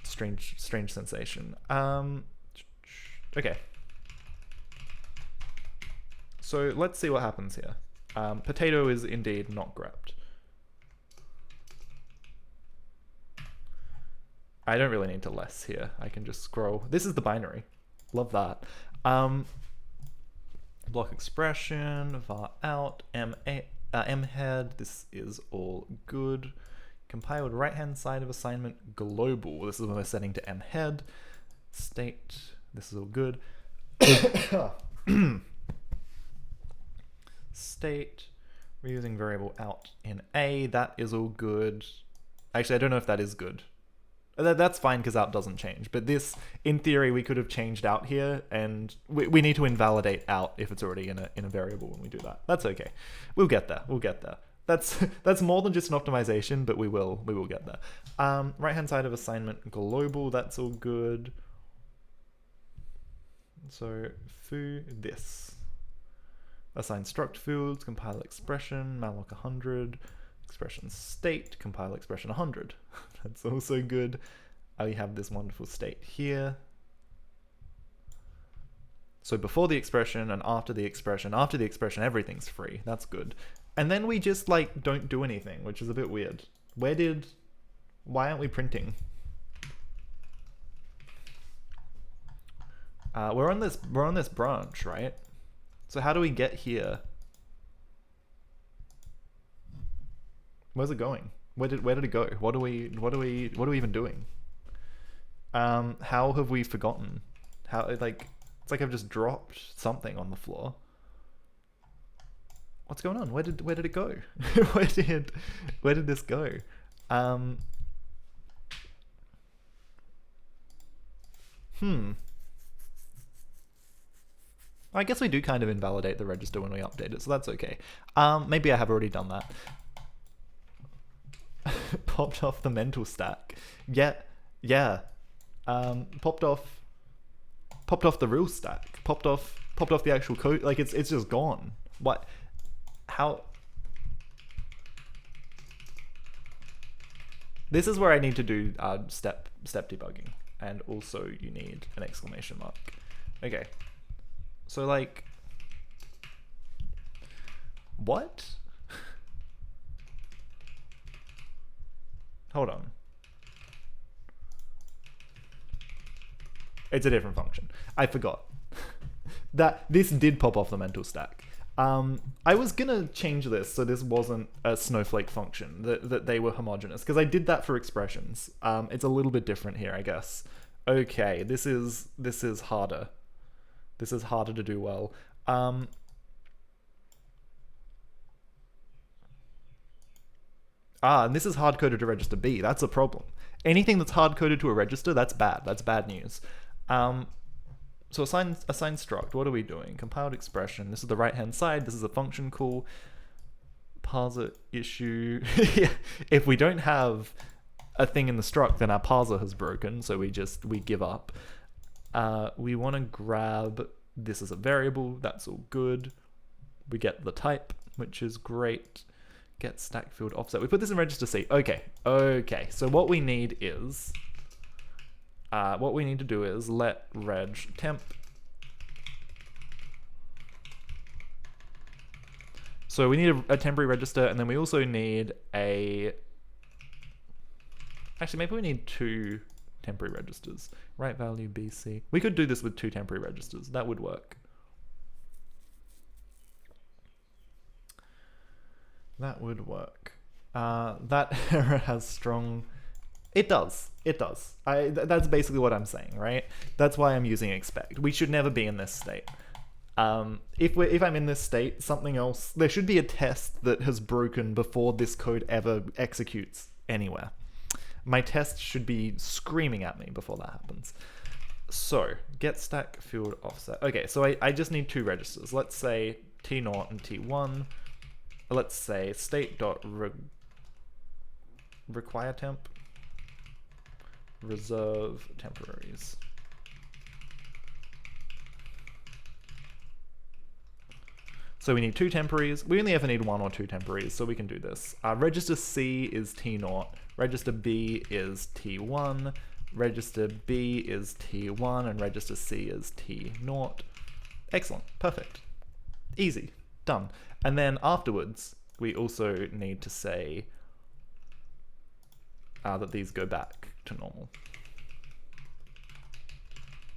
strange sensation. Okay. So let's see what happens here. Potato is indeed not grepped. I don't really need to less here. I can just scroll. This is the binary. Love that. Block expression, var out, mhead. This is all good. Compiled right-hand side of assignment global. This is when we're setting to mhead. State. This is all good. State. We're using variable out in A. That is all good. Actually, I don't know if that is good. That's fine because out doesn't change. But this, in theory, we could have changed out here, and we need to invalidate out if it's already in a variable when we do that. That's okay. We'll get there. That's more than just an optimization, but we will get there. Right-hand side of assignment global. That's all good. So foo this. Assign struct fields, compile expression, malloc 100, expression state, compile expression 100. That's also good. we have this wonderful state here. So before the expression and after the expression, everything's free. That's good. And then we just like don't do anything, which is a bit weird. Why aren't we printing? We're on this branch, right? So how do we get here? Where's it going? Where did it go? What are we even doing? How have we forgotten? It's like I've just dropped something on the floor. What's going on? Where did it go? where did this go? I guess we do kind of invalidate the register when we update it, so that's okay. Maybe I have already done that. Popped off the mental stack. Yeah. Popped off the real stack. Popped off the actual code. Like it's just gone. What? How? This is where I need to do step debugging, and also you need an exclamation mark. Okay. So like, what? Hold on. It's a different function. I forgot. That this did pop off the mental stack. I was gonna change this so this wasn't a snowflake function, that they were homogeneous, because I did that for expressions. It's a little bit different here, I guess. Okay, this is harder. This is harder to do well. And this is hard-coded to register B. That's a problem. Anything that's hard-coded to a register, that's bad. That's bad news. So assign struct. What are we doing? Compiled expression. This is the right-hand side. This is a function call. Parser issue. Yeah. If we don't have a thing in the struct, then our parser has broken. So we give up. We want to grab this as a variable. That's all good. We get the type, which is great. Get stack field offset. We put this in register C. Okay. So what we need is, to do is let reg temp. So we need a temporary register, and then we also need actually maybe we need 2 temporary registers. Right value BC. We could do this with 2 temporary registers. That would work. That would work. That error has strong... It does. That's basically what I'm saying, right? That's why I'm using expect. We should never be in this state. If I'm in this state, something else... There should be a test that has broken before this code ever executes anywhere. My test should be screaming at me before that happens. So, get stack field offset. Okay, so I just need 2 registers. Let's say T0 and T1. Let's say state.require temp, reserve temporaries. So we need 2 temporaries. We only ever need 1 or 2 temporaries, so we can do this. Register C is T0, register B is T1, register B is T1, and register C is T0. Excellent, perfect. Easy, done. And then afterwards, we also need to say that these go back to normal.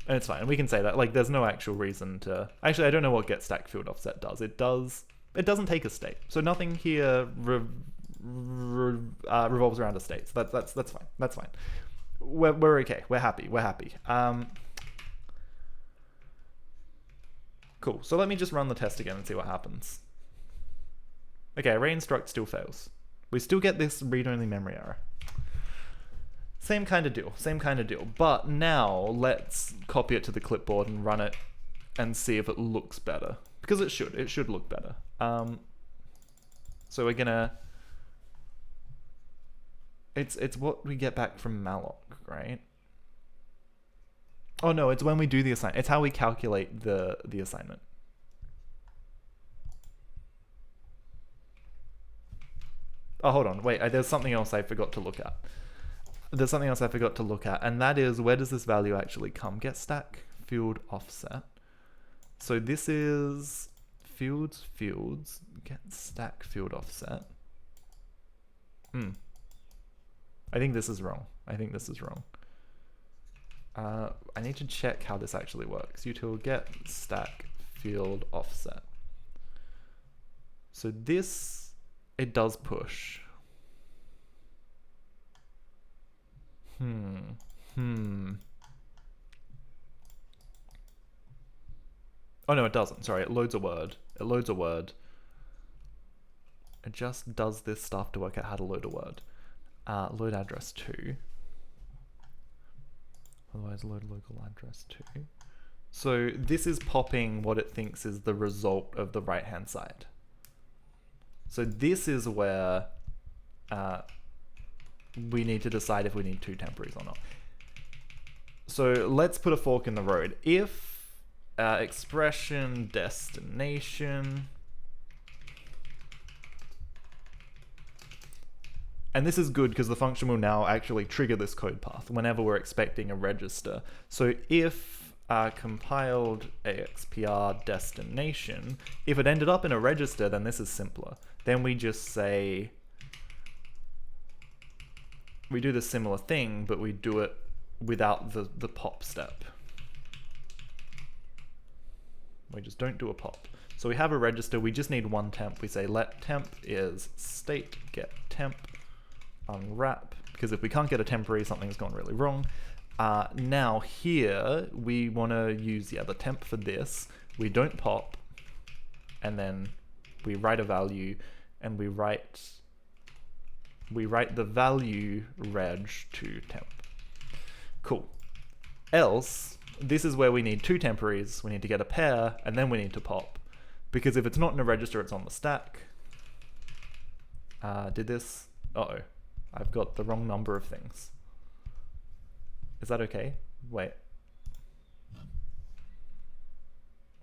And it's fine. We can say that. Like, there's no actual reason to... Actually, I don't know what get stack field offset does. It doesn't take a state. So nothing here revolves around a state. So that's fine. That's fine. We're okay. We're happy. Cool. So let me just run the test again and see what happens. Okay, array instruct still fails. We still get this read-only memory error. Same kind of deal. But now let's copy it to the clipboard and run it and see if it looks better. Because it should look better. So we're gonna... It's what we get back from malloc, right? Oh no, it's when we do the assignment. It's how we calculate the assignment. Oh, hold on. Wait, there's something else I forgot to look at. there's something else I forgot to look at, and that is, where does this value actually come? Get stack field offset. So this is fields, get stack field offset. I think this is wrong. I need to check how this actually works. Util get stack field offset. So this, it does push. Oh no, it doesn't. Sorry, it loads a word. It just does this stuff to work out how to load a word. Load address 2. Otherwise, load local address 2. So this is popping what it thinks is the result of the right-hand side. So this is where we need to decide if we need 2 temporaries or not. So let's put a fork in the road. If expression destination, and this is good because the function will now actually trigger this code path whenever we're expecting a register. So if compiled AXPR destination, if it ended up in a register, then this is simpler. Then we just say, we do the similar thing, but we do it without the pop step. We just don't do a pop. So we have a register, we just need one temp. We say let temp is state get temp unwrap, because if we can't get a temporary, something's gone really wrong. Now here we want to use the temp for this. We don't pop, and then we write a value, and we write the value reg to temp. Cool. Else, this is where we need 2 temporaries. We need to get a pair, and then we need to pop, because if it's not in a register, it's on the stack. Did this? Uh-oh. I've got the wrong number of things. Is that okay? Wait,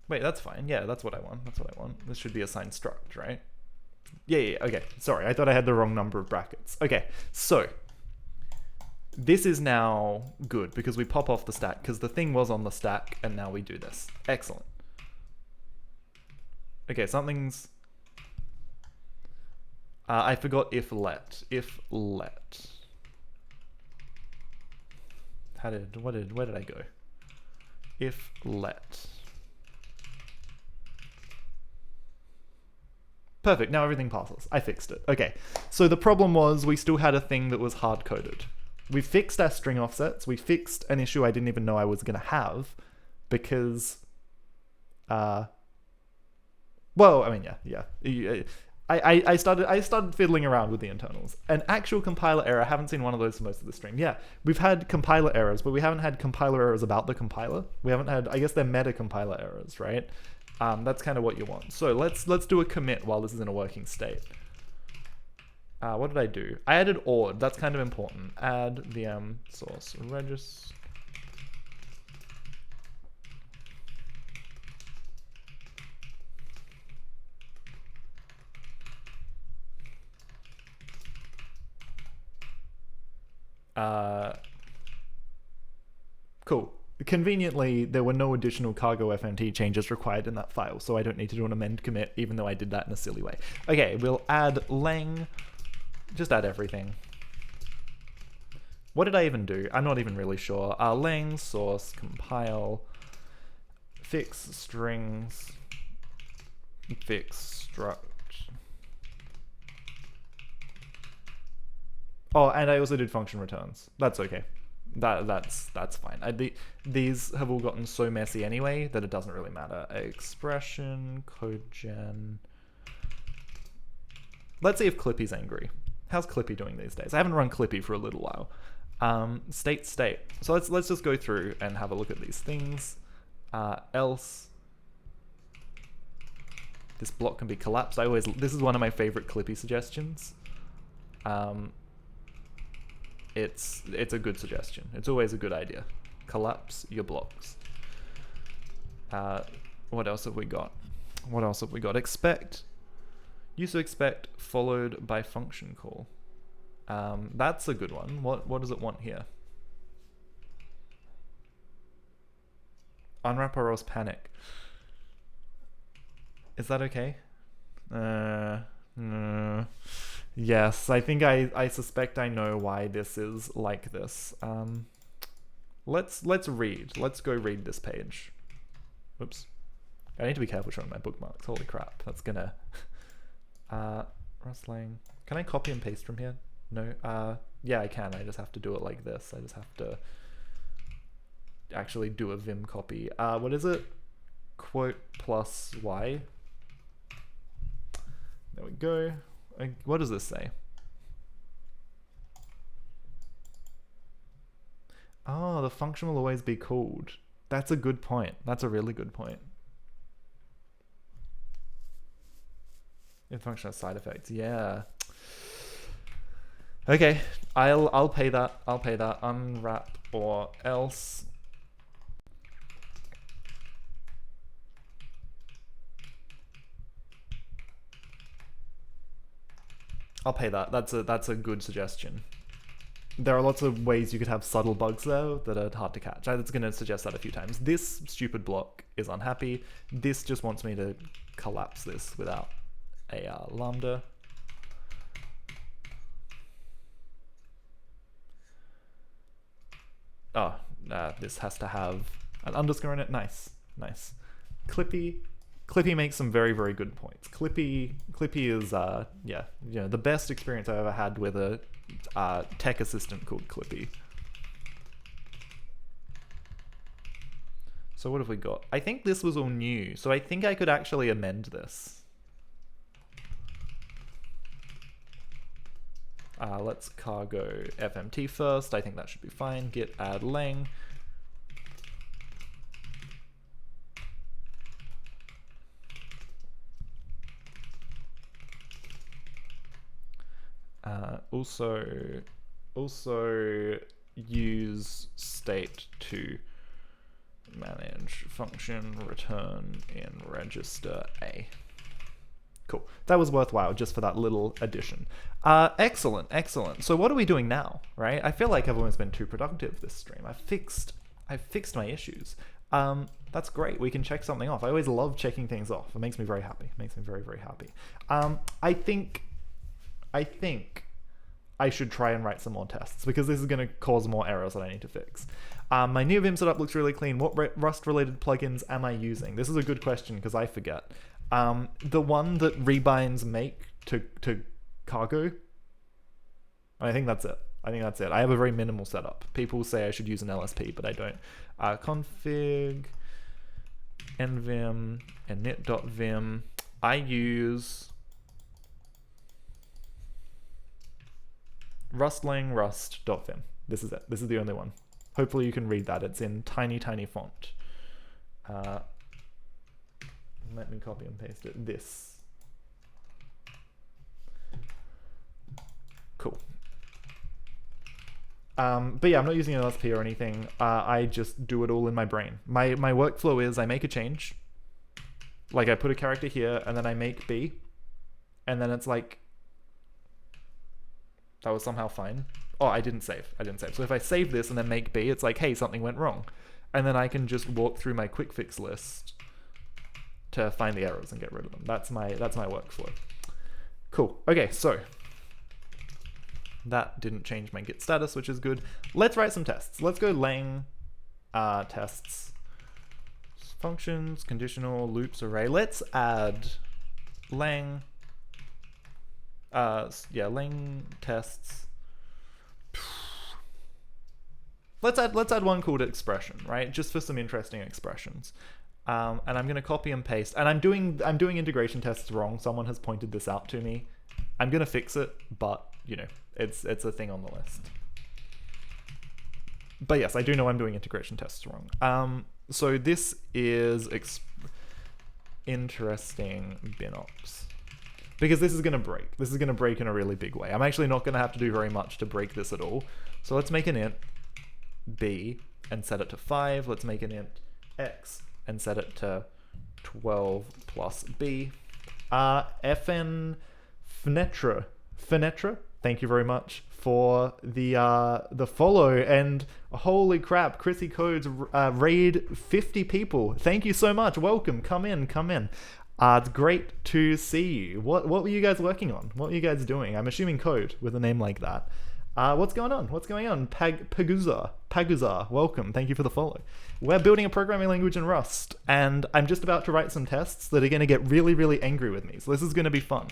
that's fine. Yeah, that's what I want. This should be assigned struct, right? Yeah, okay. Sorry, I thought I had the wrong number of brackets. Okay, so this is now good because we pop off the stack because the thing was on the stack, and now we do this. Excellent. Okay, something's... I forgot if let. Where did I go? If let. Perfect, now everything passes. I fixed it. Okay, so the problem was we still had a thing that was hard-coded. We fixed our string offsets. We fixed an issue I didn't even know I was going to have because... well, I mean, yeah. I started fiddling around with the internals. An actual compiler error, I haven't seen one of those for most of the stream. Yeah, we've had compiler errors, but we haven't had compiler errors about the compiler. We haven't had, I guess they're meta compiler errors, right? That's kind of what you want. So let's do a commit while this is in a working state. What did I do? I added ord, that's kind of important. Add VM source regis. Cool. Conveniently, there were no additional cargo FMT changes required in that file, so I don't need to do an amend commit, even though I did that in a silly way. Okay, we'll add lang, just add everything. What did I even do? I'm not even really sure. Lang source compile fix strings fix struct. Oh, and I also did function returns. That's okay. That's fine. These have all gotten so messy anyway that it doesn't really matter. Expression, code gen. Let's see if Clippy's angry. How's Clippy doing these days? I haven't run Clippy for a little while. State. So let's just go through and have a look at these things. Else. This block can be collapsed. This is one of my favorite Clippy suggestions. It's a good suggestion. It's always a good idea. Collapse your blocks. What else have we got? Expect. Use of expect followed by function call. That's a good one. What does it want here? Unwrap or else panic. Is that okay? Yes, I think I suspect I know why this is like this. Let's read. Let's go read this page. Oops. I need to be careful showing my bookmarks. Holy crap, that's gonna... Rustling. Can I copy and paste from here? No? Yeah, I can. I just have to do it like this. I just have to actually do a Vim copy. What is it? Quote plus Y. There we go. What does this say? Oh, the function will always be called. That's a good point. That's a really good point. In function has side effects. Yeah. Okay, I'll pay that. I'll pay that. Unwrap or else. I'll pay that. That's a good suggestion. There are lots of ways you could have subtle bugs though that are hard to catch. I'm going to suggest that a few times. This stupid block is unhappy. This just wants me to collapse this without a lambda. Oh, this has to have an underscore in it. Nice, nice. Clippy makes some very, very good points. Clippy is, yeah, you know, the best experience I've ever had with a tech assistant called Clippy. So what have we got? I think this was all new, so I think I could actually amend this. Let's cargo FMT first. I think that should be fine. Git add lang. Also use state to manage function return in register A. Cool. That was worthwhile just for that little addition. Excellent, excellent. So what are we doing now, right? I feel like everyone's been too productive this stream. I've fixed my issues. That's great. We can check something off. I always love checking things off. It makes me very happy. It makes me very, very happy. I think I should try and write some more tests because this is going to cause more errors that I need to fix. My new Vim setup looks really clean. What Rust-related plugins am I using? This is a good question because I forget. The one that rebinds make to cargo. I think that's it. I have a very minimal setup. People say I should use an LSP, but I don't. Config, nvim, and init.vim. I use rustling rust.vim. This is it. This is the only one. Hopefully you can read that. It's in tiny, tiny font. Let me copy and paste it. This. Cool. But yeah, I'm not using an LSP or anything. I just do it all in my brain. My workflow is I make a change. Like I put a character here and then I make B. And then it's like, that was somehow fine. Oh, I didn't save. So if I save this and then make B, it's like, hey, something went wrong. And then I can just walk through my quick fix list to find the errors and get rid of them. That's my workflow. Cool. Okay, so that didn't change my git status, which is good. Let's write some tests. Let's go lang tests, functions, conditional, loops, array. Let's add lang. Yeah, lang tests. Let's add one called expression, right? Just for some interesting expressions. And I'm going to copy and paste. And I'm doing integration tests wrong. Someone has pointed this out to me. I'm going to fix it, but you know, it's a thing on the list. But yes, I do know I'm doing integration tests wrong. So this is interesting binops. Because this is going to break. This is going to break in a really big way. I'm actually not going to have to do very much to break this at all. So let's make an int b and set it to 5. Let's make an int x and set it to 12 plus b. Fn Fnetra. thank you very much for the follow, and holy crap, Chrissy Codes raid 50 people. Thank you so much. Welcome. Come in. It's great to see you. What were you guys working on? What were you guys doing? I'm assuming code with a name like that. What's going on? Paguzar, welcome. Thank you for the follow. We're building a programming language in Rust, and I'm just about to write some tests that are going to get really, really angry with me. So this is going to be fun.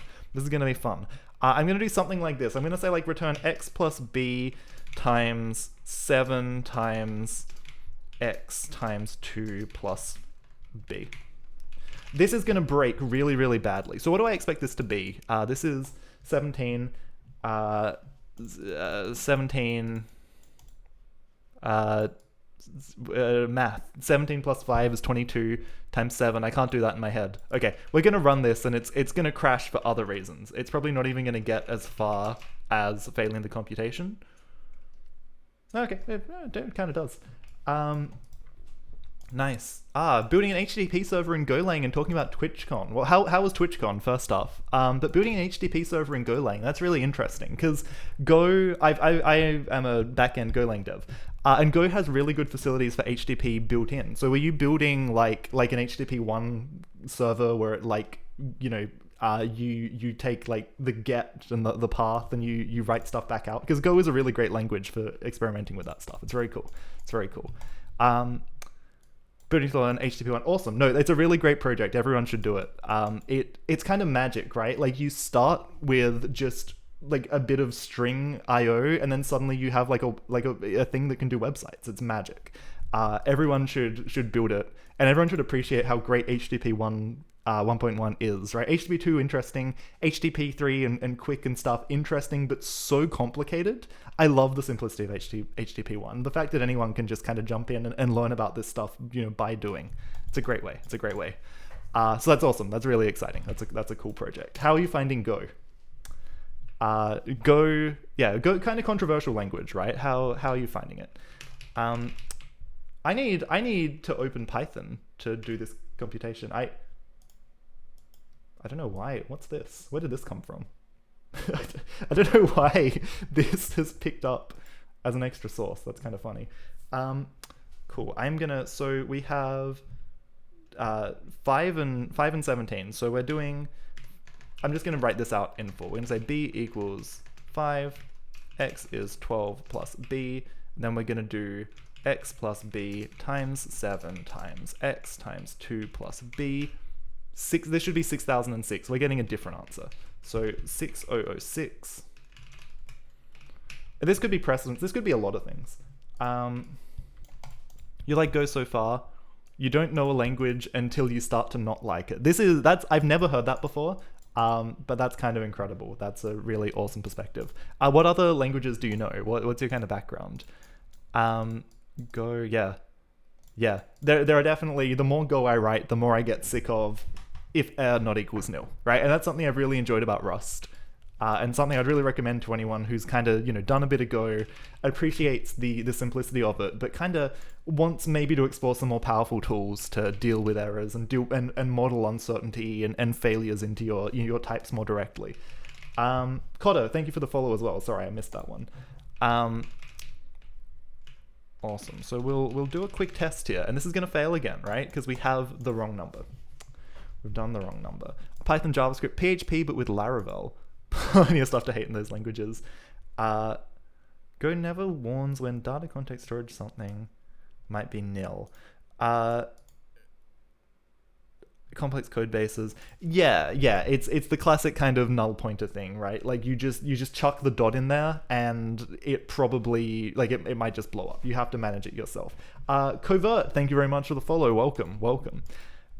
I'm going to do something like this. I'm going to say like return x plus b times 7 times x times 2 plus b. This is going to break really, really badly. So what do I expect this to be? This is 17... 17 math. 17 plus 5 is 22 times 7. I can't do that in my head. Okay, we're gonna run this, and it's gonna crash for other reasons. It's probably not even gonna get as far as failing the computation. Okay, it kind of does. Nice. Building an HTTP server in Golang and talking about TwitchCon. Well, how was TwitchCon, first off? But building an HTTP server in Golang, that's really interesting, because Go, I am a backend Golang dev, and Go has really good facilities for HTTP built in. So were you building like an HTTP 1 server where it you take like the get and the path and you write stuff back out? Because Go is a really great language for experimenting with that stuff. It's very cool. Building to learn HTTP 1, awesome. No, it's a really great project. Everyone should do it. It's kind of magic, right? Like you start with just like a bit of string IO, and then suddenly you have like a thing that can do websites. It's magic. Everyone should build it, and everyone should appreciate how great HTTP 1.1 is, right? HTTP 2 interesting, HTTP 3 and quick and stuff interesting, but so complicated. I love the simplicity of HTTP 1. The fact that anyone can just kind of jump in and learn about this stuff, by doing. It's a great way. So that's awesome. That's really exciting. That's a cool project. How are you finding Go? Go kind of controversial language, right? How are you finding it? I need to open Python to do this computation. I don't know why. What's this? Where did this come from? I don't know why this has picked up as an extra source. That's kind of funny. Cool. So we have 5 and 17. So we're doing, I'm just going to write this out in full. We're going to say b equals 5, x is 12 plus b. Then we're going to do x plus b times 7 times x times 2 plus b. This should be 6006. We're getting a different answer. So 6006. This could be precedence. This could be a lot of things. You like Go so far. You don't know a language until you start to not like it. I've never heard that before, but that's kind of incredible. That's a really awesome perspective. What other languages do you know? What's your kind of background? Go, yeah. There are definitely, the more Go I write, the more I get sick of if not equals nil, right? And that's something I've really enjoyed about Rust, and something I'd really recommend to anyone who's kind of done a bit of Go, appreciates the simplicity of it, but kind of wants maybe to explore some more powerful tools to deal with errors and model uncertainty and failures into your types more directly. Cotter, thank you for the follow as well. Sorry, I missed that one. Awesome. So we'll do a quick test here, and this is going to fail again, right? Because we have the wrong number. We've done the wrong number. Python, JavaScript, PHP, but with Laravel. Plenty of stuff to hate in those languages. Go never warns when data context storage something might be nil. Complex code bases. Yeah. It's the classic kind of null pointer thing, right? Like you just chuck the dot in there, and it probably it might just blow up. You have to manage it yourself. Covert, thank you very much for the follow. Welcome.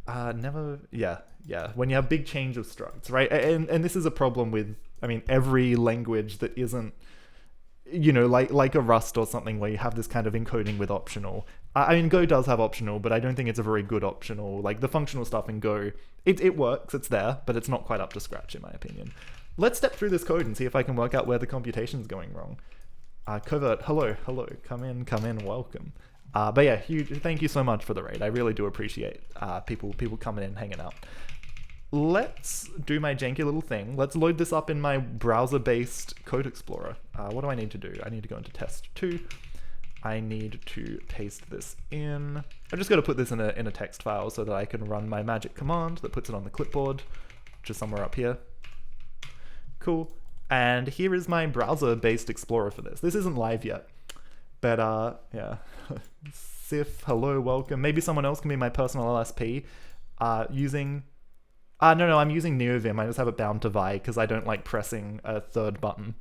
When you have big change of structs, right? And this is a problem with, every language that isn't, like a Rust or something where you have this kind of encoding with optional. Go does have optional, but I don't think it's a very good optional. Like the functional stuff in Go, it works, it's there, but it's not quite up to scratch in my opinion. Let's step through this code and see if I can work out where the computation's going wrong. Covert, hello, come in, welcome. But yeah, thank you so much for the raid. I really do appreciate people coming in, hanging out. let's do my janky little thing. Let's load this up in my browser-based code explorer. What do I need to do? I need to go into test 2. I need to paste this in. I just got to put this in a text file so that I can run my magic command that puts it on the clipboard, which is somewhere up here. Cool. And here is my browser-based explorer for this. This isn't live yet, but yeah. Sif, hello, welcome. Maybe someone else can be my personal LSP using... no, I'm using NeoVim. I just have it bound to Vi because I don't like pressing a third button.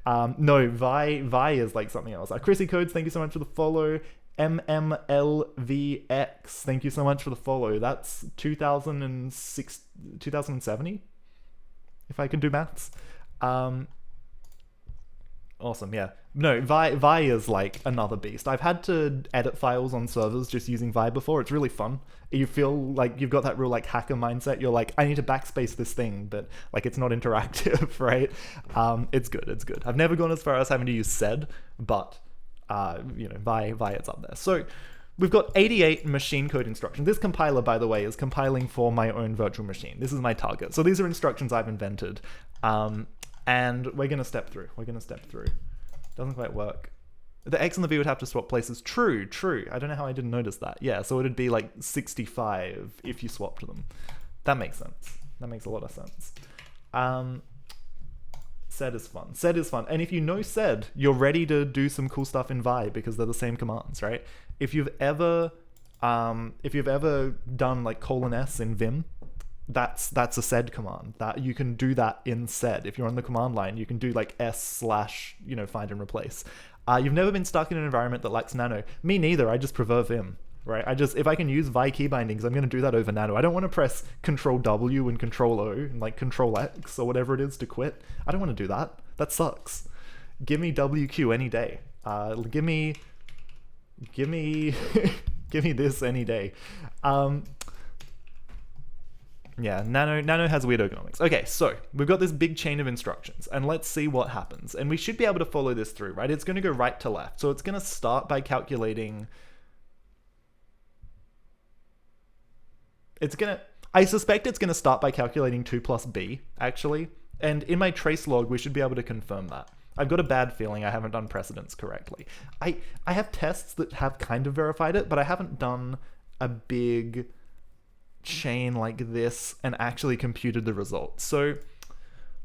No, Vi is like something else. Chrissy Codes, thank you so much for the follow. MMLVX, thank you so much for the follow. That's 2070, if I can do maths. Awesome, yeah. No, Vi is like another beast. I've had to edit files on servers just using Vi before. It's really fun. You feel like you've got that real like hacker mindset. You're like, I need to backspace this thing, but like it's not interactive, right? It's good, it's good. I've never gone as far as having to use sed, but you know, Vi it's up there. So we've got 88 machine code instructions. This compiler, by the way, is compiling for my own virtual machine. This is my target. So these are instructions I've invented. And we're going to step through. Doesn't quite work. The X and the V would have to swap places. True. I don't know how I didn't notice that. Yeah, so it'd be like 65 if you swapped them. That makes sense. That makes a lot of sense. Sed is fun. And if you know sed, you're ready to do some cool stuff in Vi because they're the same commands, right? If you've ever done like :s in Vim, that's a sed command. That you can do that in sed. If you're on the command line, you can do like s/ find and replace. You've never been stuck in an environment that lacks nano. Me neither. I just prefer Vim, right? If I can use Vi key bindings, I'm going to do that over nano. I don't want to press Control W and Control O and like Control X or whatever it is to quit. I don't want to do that. That sucks. Give me WQ any day. Give me give me this any day. Yeah, Nano has weird ergonomics. Okay, so we've got this big chain of instructions, and let's see what happens. And we should be able to follow this through, right? It's going to go right to left. So it's going to start by calculating... I suspect it's going to start by calculating 2 plus b, actually. And in my trace log, we should be able to confirm that. I've got a bad feeling I haven't done precedence correctly. I have tests that have kind of verified it, but I haven't done a big chain like this and actually computed the result. So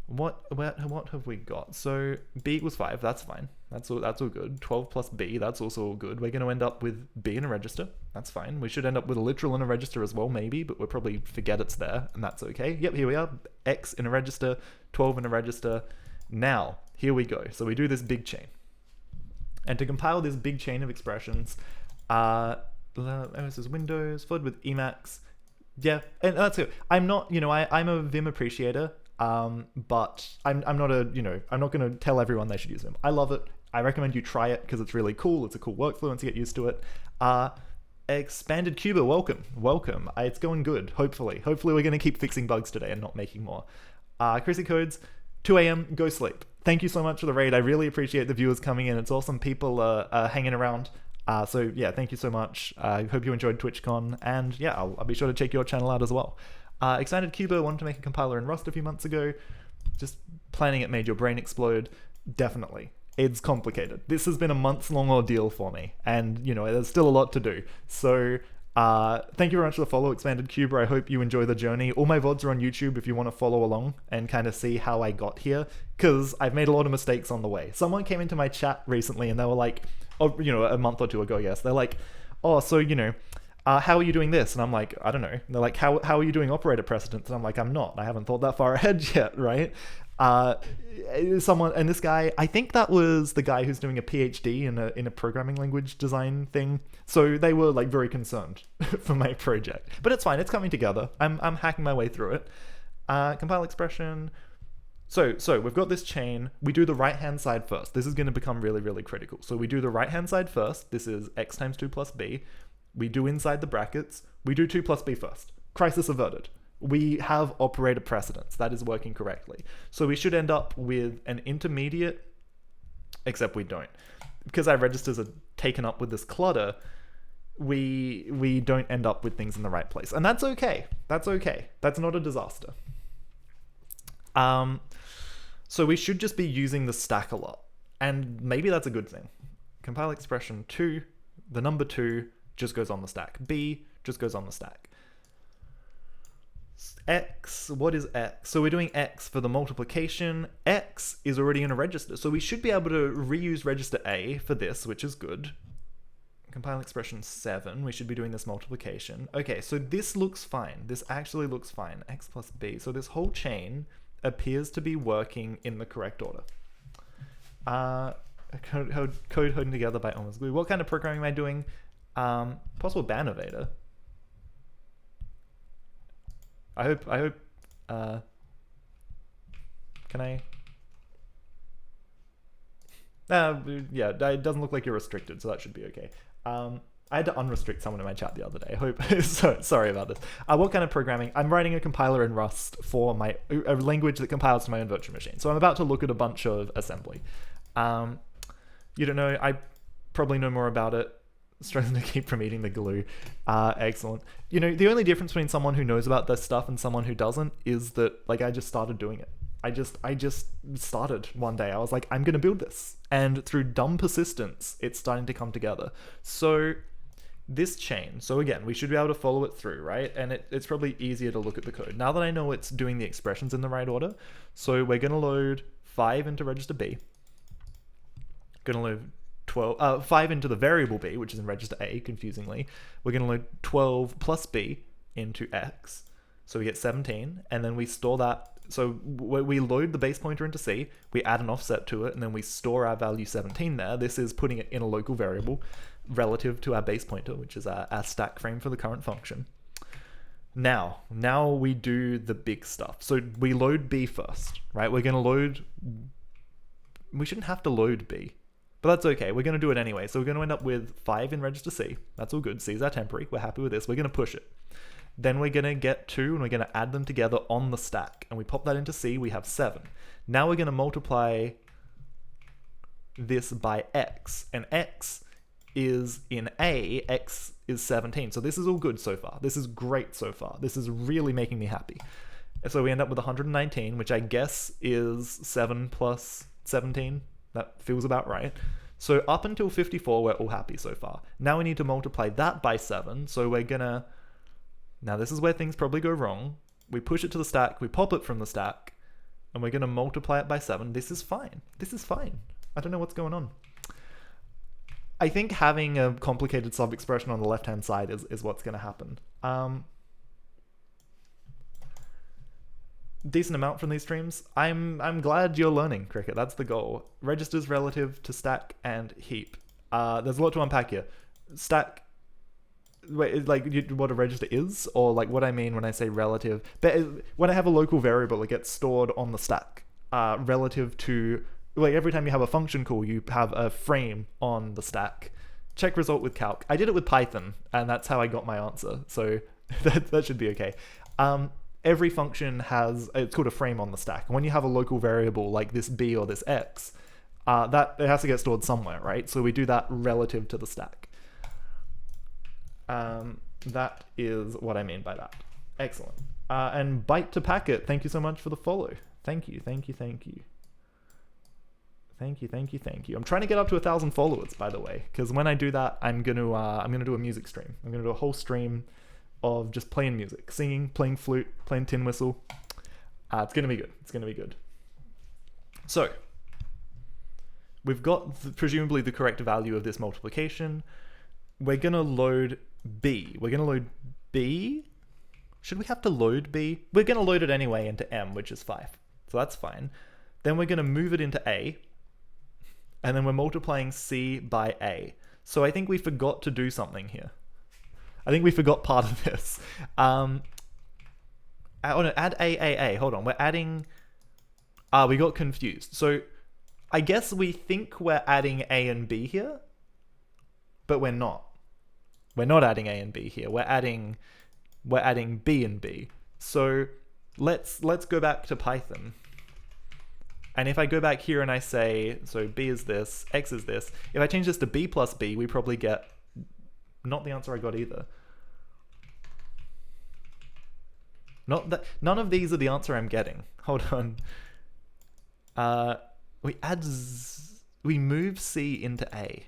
what have we got? So b equals 5, that's fine. That's all good. 12 plus b, that's also all good. We're going to end up with b in a register. That's fine. We should end up with a literal in a register as well, maybe, but we'll probably forget it's there, and that's okay. Yep, here we are. X in a register, 12 in a register. Now, here we go. So we do this big chain. And to compile this big chain of expressions, this is Windows, followed with Emacs. Yeah, and that's it. I'm not, I'm a Vim appreciator, but I'm not I'm not going to tell everyone they should use Vim. I love it. I recommend you try it because it's really cool. It's a cool workflow once you get used to it. Expanded Cuba, welcome. It's going good, hopefully. Hopefully we're going to keep fixing bugs today and not making more. Chrissy Codes, 2 a.m., go sleep. Thank you so much for the raid. I really appreciate the viewers coming in. It's awesome people hanging around. So yeah, thank you so much. I hope you enjoyed TwitchCon, and yeah, I'll be sure to check your channel out as well. Expanded Cuba wanted to make a compiler in Rust a few months ago. Just planning it made your brain explode. Definitely. It's complicated. This has been a months-long ordeal for me, and there's still a lot to do. So thank you very much for the follow, Expanded Cuba. I hope you enjoy the journey. All my VODs are on YouTube if you want to follow along and kind of see how I got here, because I've made a lot of mistakes on the way. Someone came into my chat recently and they were like, a month or two ago, yes. They're like, oh, so, how are you doing this? And I'm like, I don't know. And they're like, how are you doing operator precedence? And I'm like, I'm not. I haven't thought that far ahead yet, right? And this guy, I think that was the guy who's doing a PhD in a programming language design thing. So they were like very concerned for my project. But it's fine. It's coming together. I'm hacking my way through it. Compile expression. So we've got this chain. We do the right-hand side first. This is going to become really, really critical. So we do the right-hand side first. This is x times 2 plus b. We do inside the brackets. We do 2 plus b first. Crisis averted. We have operator precedence. That is working correctly. So we should end up with an intermediate, except we don't. Because our registers are taken up with this clutter, we don't end up with things in the right place. And that's okay. That's okay. That's not a disaster. So we should just be using the stack a lot. And maybe that's a good thing. Compile expression 2, the number 2 just goes on the stack. B just goes on the stack. X, what is X? So we're doing X for the multiplication. X is already in a register. So we should be able to reuse register A for this, which is good. Compile expression 7, we should be doing this multiplication. Okay, so this looks fine. This actually looks fine. X plus B. So this whole chain appears to be working in the correct order. Code holding together by Elmer's glue. What kind of programming am I doing? Possible ban evader. I hope, can I? Yeah, it doesn't look like you're restricted, so that should be okay. I had to unrestrict someone in my chat the other day. I hope, sorry about this. What kind of programming? I'm writing a compiler in Rust for a language that compiles to my own virtual machine. So I'm about to look at a bunch of assembly. You don't know, I probably know more about it. Struggling to keep from eating the glue. Excellent. You know, the only difference between someone who knows about this stuff and someone who doesn't is that, like, I just started doing it. I just started one day. I was like, I'm going to build this. And through dumb persistence, it's starting to come together. So this chain, so again, we should be able to follow it through, right? And it's probably easier to look at the code. Now that I know it's doing the expressions in the right order, so we're going to load 5 into register B. Going to load 5 into the variable B, which is in register A, confusingly. We're going to load 12 plus B into X. So we get 17, and then we store that. So we load the base pointer into C, we add an offset to it, and then we store our value 17 there. This is putting it in a local variable relative to our base pointer, which is our stack frame for the current function. Now we do the big stuff. So we load B first, right? We're going to load... We shouldn't have to load B, but that's okay. We're going to do it anyway. So we're going to end up with 5 in register C. That's all good. C is our temporary. We're happy with this. We're going to push it. Then we're going to get 2, and we're going to add them together on the stack. And we pop that into C, we have 7. Now we're going to multiply this by X. And X is in A, X is 17. So this is all good so far. This is great so far. This is really making me happy. So we end up with 119, which I guess is 7 plus 17. That feels about right. So up until 54, we're all happy so far. Now we need to multiply that by 7. So we're going to... Now this is where things probably go wrong. We push it to the stack, we pop it from the stack, and we're going to multiply it by 7. This is fine. This is fine. I don't know what's going on. I think having a complicated sub-expression on the left-hand side is what's going to happen. Decent amount from these streams. I'm glad you're learning, Cricket. That's the goal. Registers relative to stack and heap. There's a lot to unpack here. Stack... Wait, like what a register is, or like what I mean when I say relative. But when I have a local variable, it gets stored on the stack, relative to, like, every time you have a function call, you have a frame on the stack. Check result with calc. I did it with Python, and that's how I got my answer. So that should be okay. Every function has, it's called a frame on the stack. When you have a local variable like this B or this X, that it has to get stored somewhere, right? So we do that relative to the stack. That is what I mean by that. Excellent. And Byte to Packet, thank you so much for the follow. Thank you. I'm trying to get up to 1,000 followers, by the way, because when I do that, I'm gonna do a music stream. I'm gonna do a whole stream of just playing music, singing, playing flute, playing tin whistle. It's gonna be good. It's gonna be good. So we've got presumably the correct value of this multiplication. We're gonna load B. We're gonna load B. Should we have to load B? We're gonna load it anyway into M, which is 5. So that's fine. Then we're gonna move it into A. And then we're multiplying C by A. So I think we forgot to do something here. I think we forgot part of this. Oh no, add A. Hold on, we're adding... we got confused. So I guess we think we're adding A and B here, but we're not. We're not adding A and B here. We're adding B and B. So let's go back to Python. And if I go back here and I say, so B is this, X is this, if I change this to B plus B, we probably get not the answer I got either. Not that, none of these are the answer I'm getting. Hold on. We move C into A.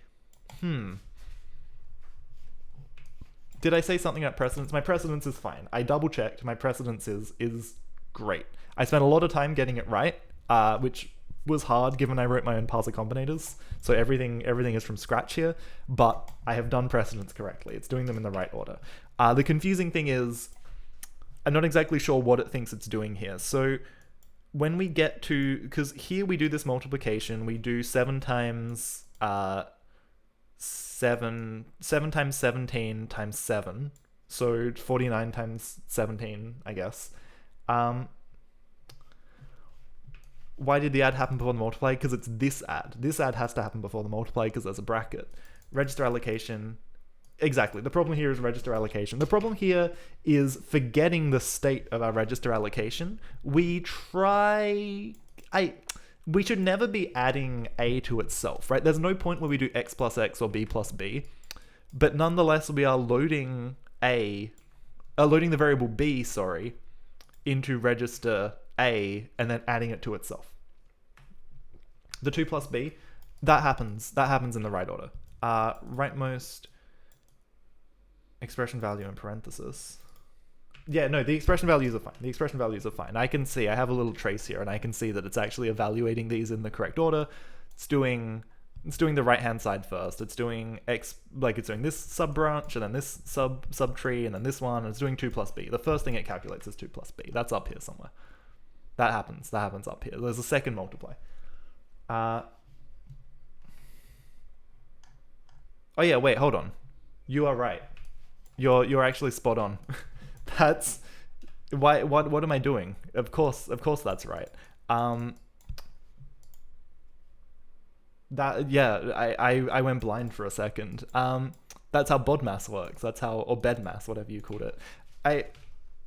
Did I say something about precedence? My precedence is fine. I double checked. My precedence is great. I spent a lot of time getting it right, which was hard given I wrote my own parser combinators. So everything is from scratch here, but I have done precedence correctly. It's doing them in the right order. The confusing thing is, I'm not exactly sure what it thinks it's doing here. So when we get to, because here we do this multiplication, we do 7 times 7 times 17 times 7, so 49 times 17, I guess. Why did the add happen before the multiply? Because it's this add. This add has to happen before the multiply because there's a bracket. Register allocation. Exactly. The problem here is register allocation. The problem here is forgetting the state of our register allocation. We should never be adding A to itself, right? There's no point where we do X plus X or B plus B, but nonetheless we are loading the variable B, into register A and then adding it to itself. The 2 plus B, that happens in the right order. Rightmost expression value in parenthesis. Yeah, no, the expression values are fine. The expression values are fine. I can see, I have a little trace here and I can see that it's actually evaluating these in the correct order. It's doing the right-hand side first. It's doing X, like it's doing this sub-branch and then this sub-tree and then this one, and it's doing 2 plus B. The first thing it calculates is 2 plus B. That's up here somewhere. That happens up here. There's a second multiply. Oh yeah, wait, hold on. You are right. You're actually spot on. That's why. What am I doing? Of course that's right. I went blind for a second. That's how BODMAS works. That's how, or BEDMAS, whatever you called it.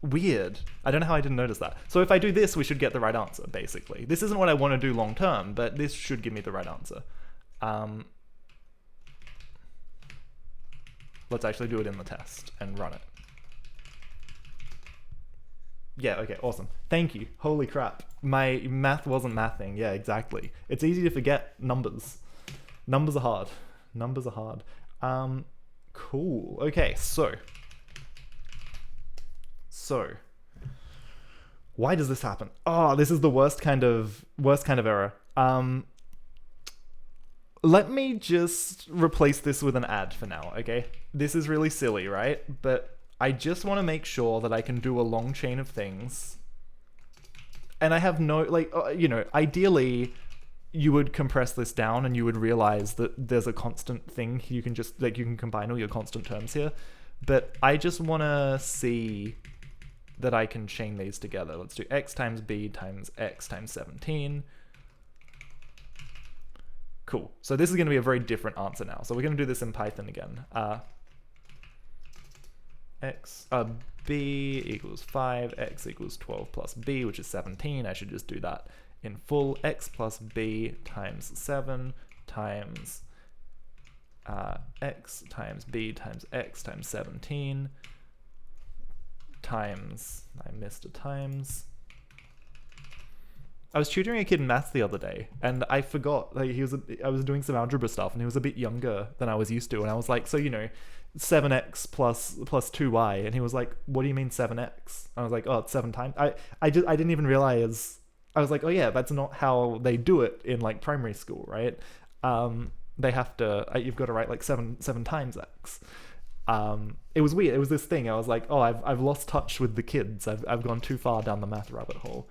Weird. I don't know how I didn't notice that. So if I do this, we should get the right answer, basically. This isn't what I want to do long term, but this should give me the right answer. Let's actually do it in the test and run it. Yeah, okay, awesome. Thank you. Holy crap. My math wasn't mathing. Yeah, exactly. It's easy to forget numbers. Numbers are hard. Numbers are hard. Cool. Okay, so why does this happen? Oh, this is the worst kind of error. Let me just replace this with an add for now, okay? This is really silly, right? But I just want to make sure that I can do a long chain of things. And I have no, ideally, you would compress this down and you would realize that there's a constant thing. You can just, you can combine all your constant terms here. But I just want to see that I can chain these together. Let's do X times B times X times 17. Cool. So this is going to be a very different answer now. So we're going to do this in Python again. B equals 5, X equals 12 plus B, which is 17. I should just do that in full. X plus B times 7 times X times B times X times 17 times, I missed a times. I was tutoring a kid in maths the other day, and I forgot, I was doing some algebra stuff, and he was a bit younger than I was used to, and I was like, so, 7x plus 2y, and he was like, what do you mean 7x? I was like, oh, it's 7 times. I didn't even realize, I was like, oh yeah, that's not how they do it in primary school, right? They have to, you've got to write 7 times x. It was weird. It was this thing. I was like, oh, I've lost touch with the kids. I've gone too far down the math rabbit hole.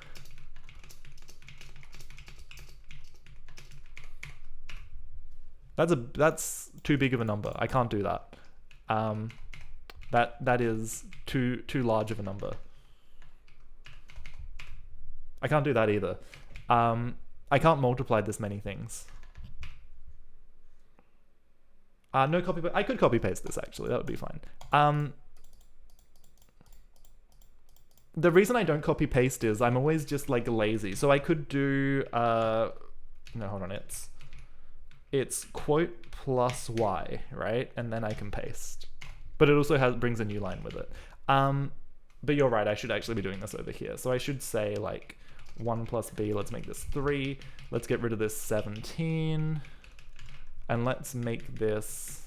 That's too big of a number. I can't do that. That is too large of a number. I can't do that either. I can't multiply this many things. No copy. I could copy paste this actually. That would be fine. The reason I don't copy paste is I'm always just lazy. So I could do no, hold on. It's quote plus y, right? And then I can paste. but it also brings a new line with it. But you're right, I should actually be doing this over here. So I should say like 1 plus b, let's make this 3. Let's get rid of this 17. And let's make this,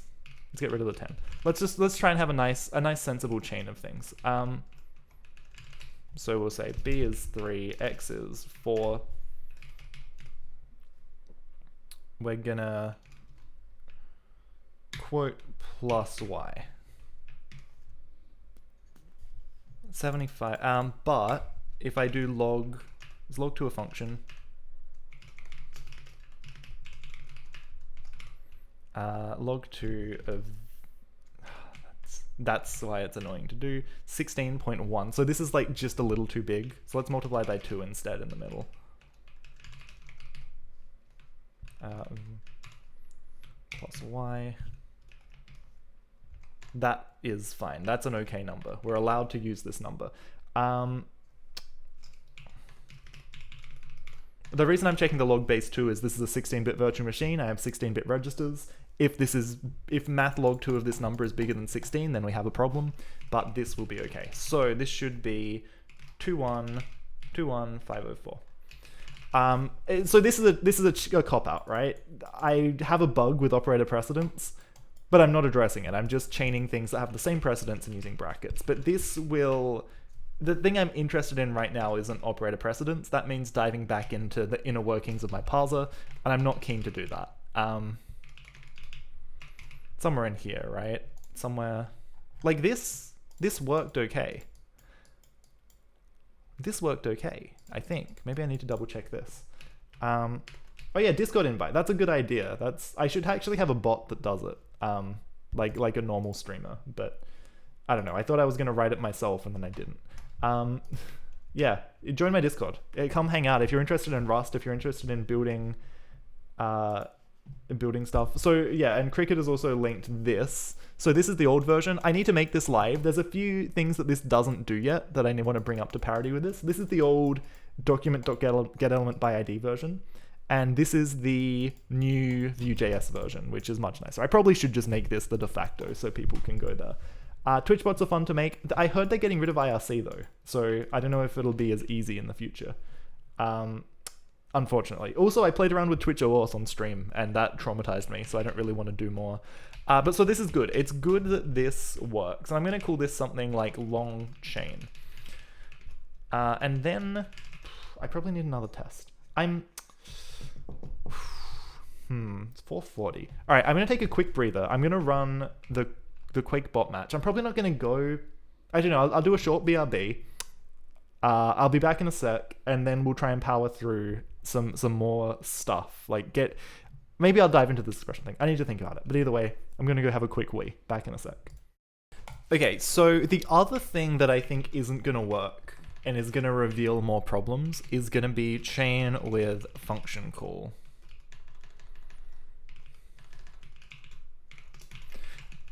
let's get rid of the 10. Let's try and have a nice sensible chain of things. So we'll say b is 3, x is 4. We're gonna quote plus y. 75, but if I do log, is log to a function? Log 2 of, that's why it's annoying to do, 16.1. So this is like just a little too big. So let's multiply by 2 instead in the middle. Plus y. That is fine. That's an okay number. We're allowed to use this number. The reason I'm checking the log base 2 is this is a 16-bit virtual machine. I have 16-bit registers. If math log 2 of this number is bigger than 16, then we have a problem, but this will be okay. So this should be 2121504. So this is a cop-out, right? I have a bug with operator precedence, but I'm not addressing it. I'm just chaining things that have the same precedence and using brackets. But this will... The thing I'm interested in right now isn't operator precedence. That means diving back into the inner workings of my parser, and I'm not keen to do that. Somewhere in here, right? Somewhere... Like this worked okay. This worked okay, I think. Maybe I need to double check this. Oh yeah, Discord invite. That's a good idea. I should actually have a bot that does it. Like a normal streamer, but I don't know. I thought I was gonna write it myself and then I didn't. Yeah, join my Discord. Come hang out if you're interested in Rust, if you're interested in building stuff. So yeah, and Cricket has also linked this. So this is the old version. I need to make this live. There's a few things that this doesn't do yet that I want to bring up to parity with this. This is the old document.getElementById version. And this is the new Vue.js version, which is much nicer. I probably should just make this the de facto so people can go there. Twitch bots are fun to make. I heard they're getting rid of IRC though, so I don't know if it'll be as easy in the future. Unfortunately. Also, I played around with TwitchOS on stream, and that traumatized me, so I don't really want to do more. But so this is good. It's good that this works, and I'm going to call this something like long chain. And then I probably need another test. It's 4:40. All right, I'm going to take a quick breather. I'm going to run the Quake bot match. I'm probably not going to go... I don't know, I'll do a short BRB. I'll be back in a sec, and then we'll try and power through some more stuff. Maybe I'll dive into this expression thing. I need to think about it. But either way, I'm going to go have a quick wee. Back in a sec. Okay, so the other thing that I think isn't going to work and is going to reveal more problems is going to be chain with function call.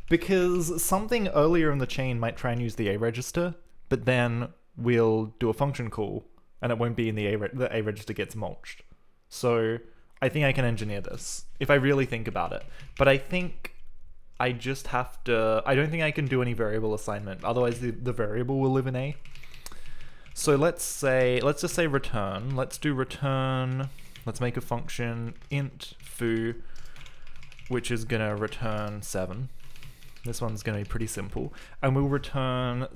Because something earlier in the chain might try and use the A register, but then we'll do a function call, and it won't be in the A register gets mulched. So I think I can engineer this, if I really think about it. But I think I just have to... I don't think I can do any variable assignment, otherwise the variable will live in A. So let's just say return. Let's do return. Let's make a function int foo, which is going to return 7. This one's going to be pretty simple. And we'll return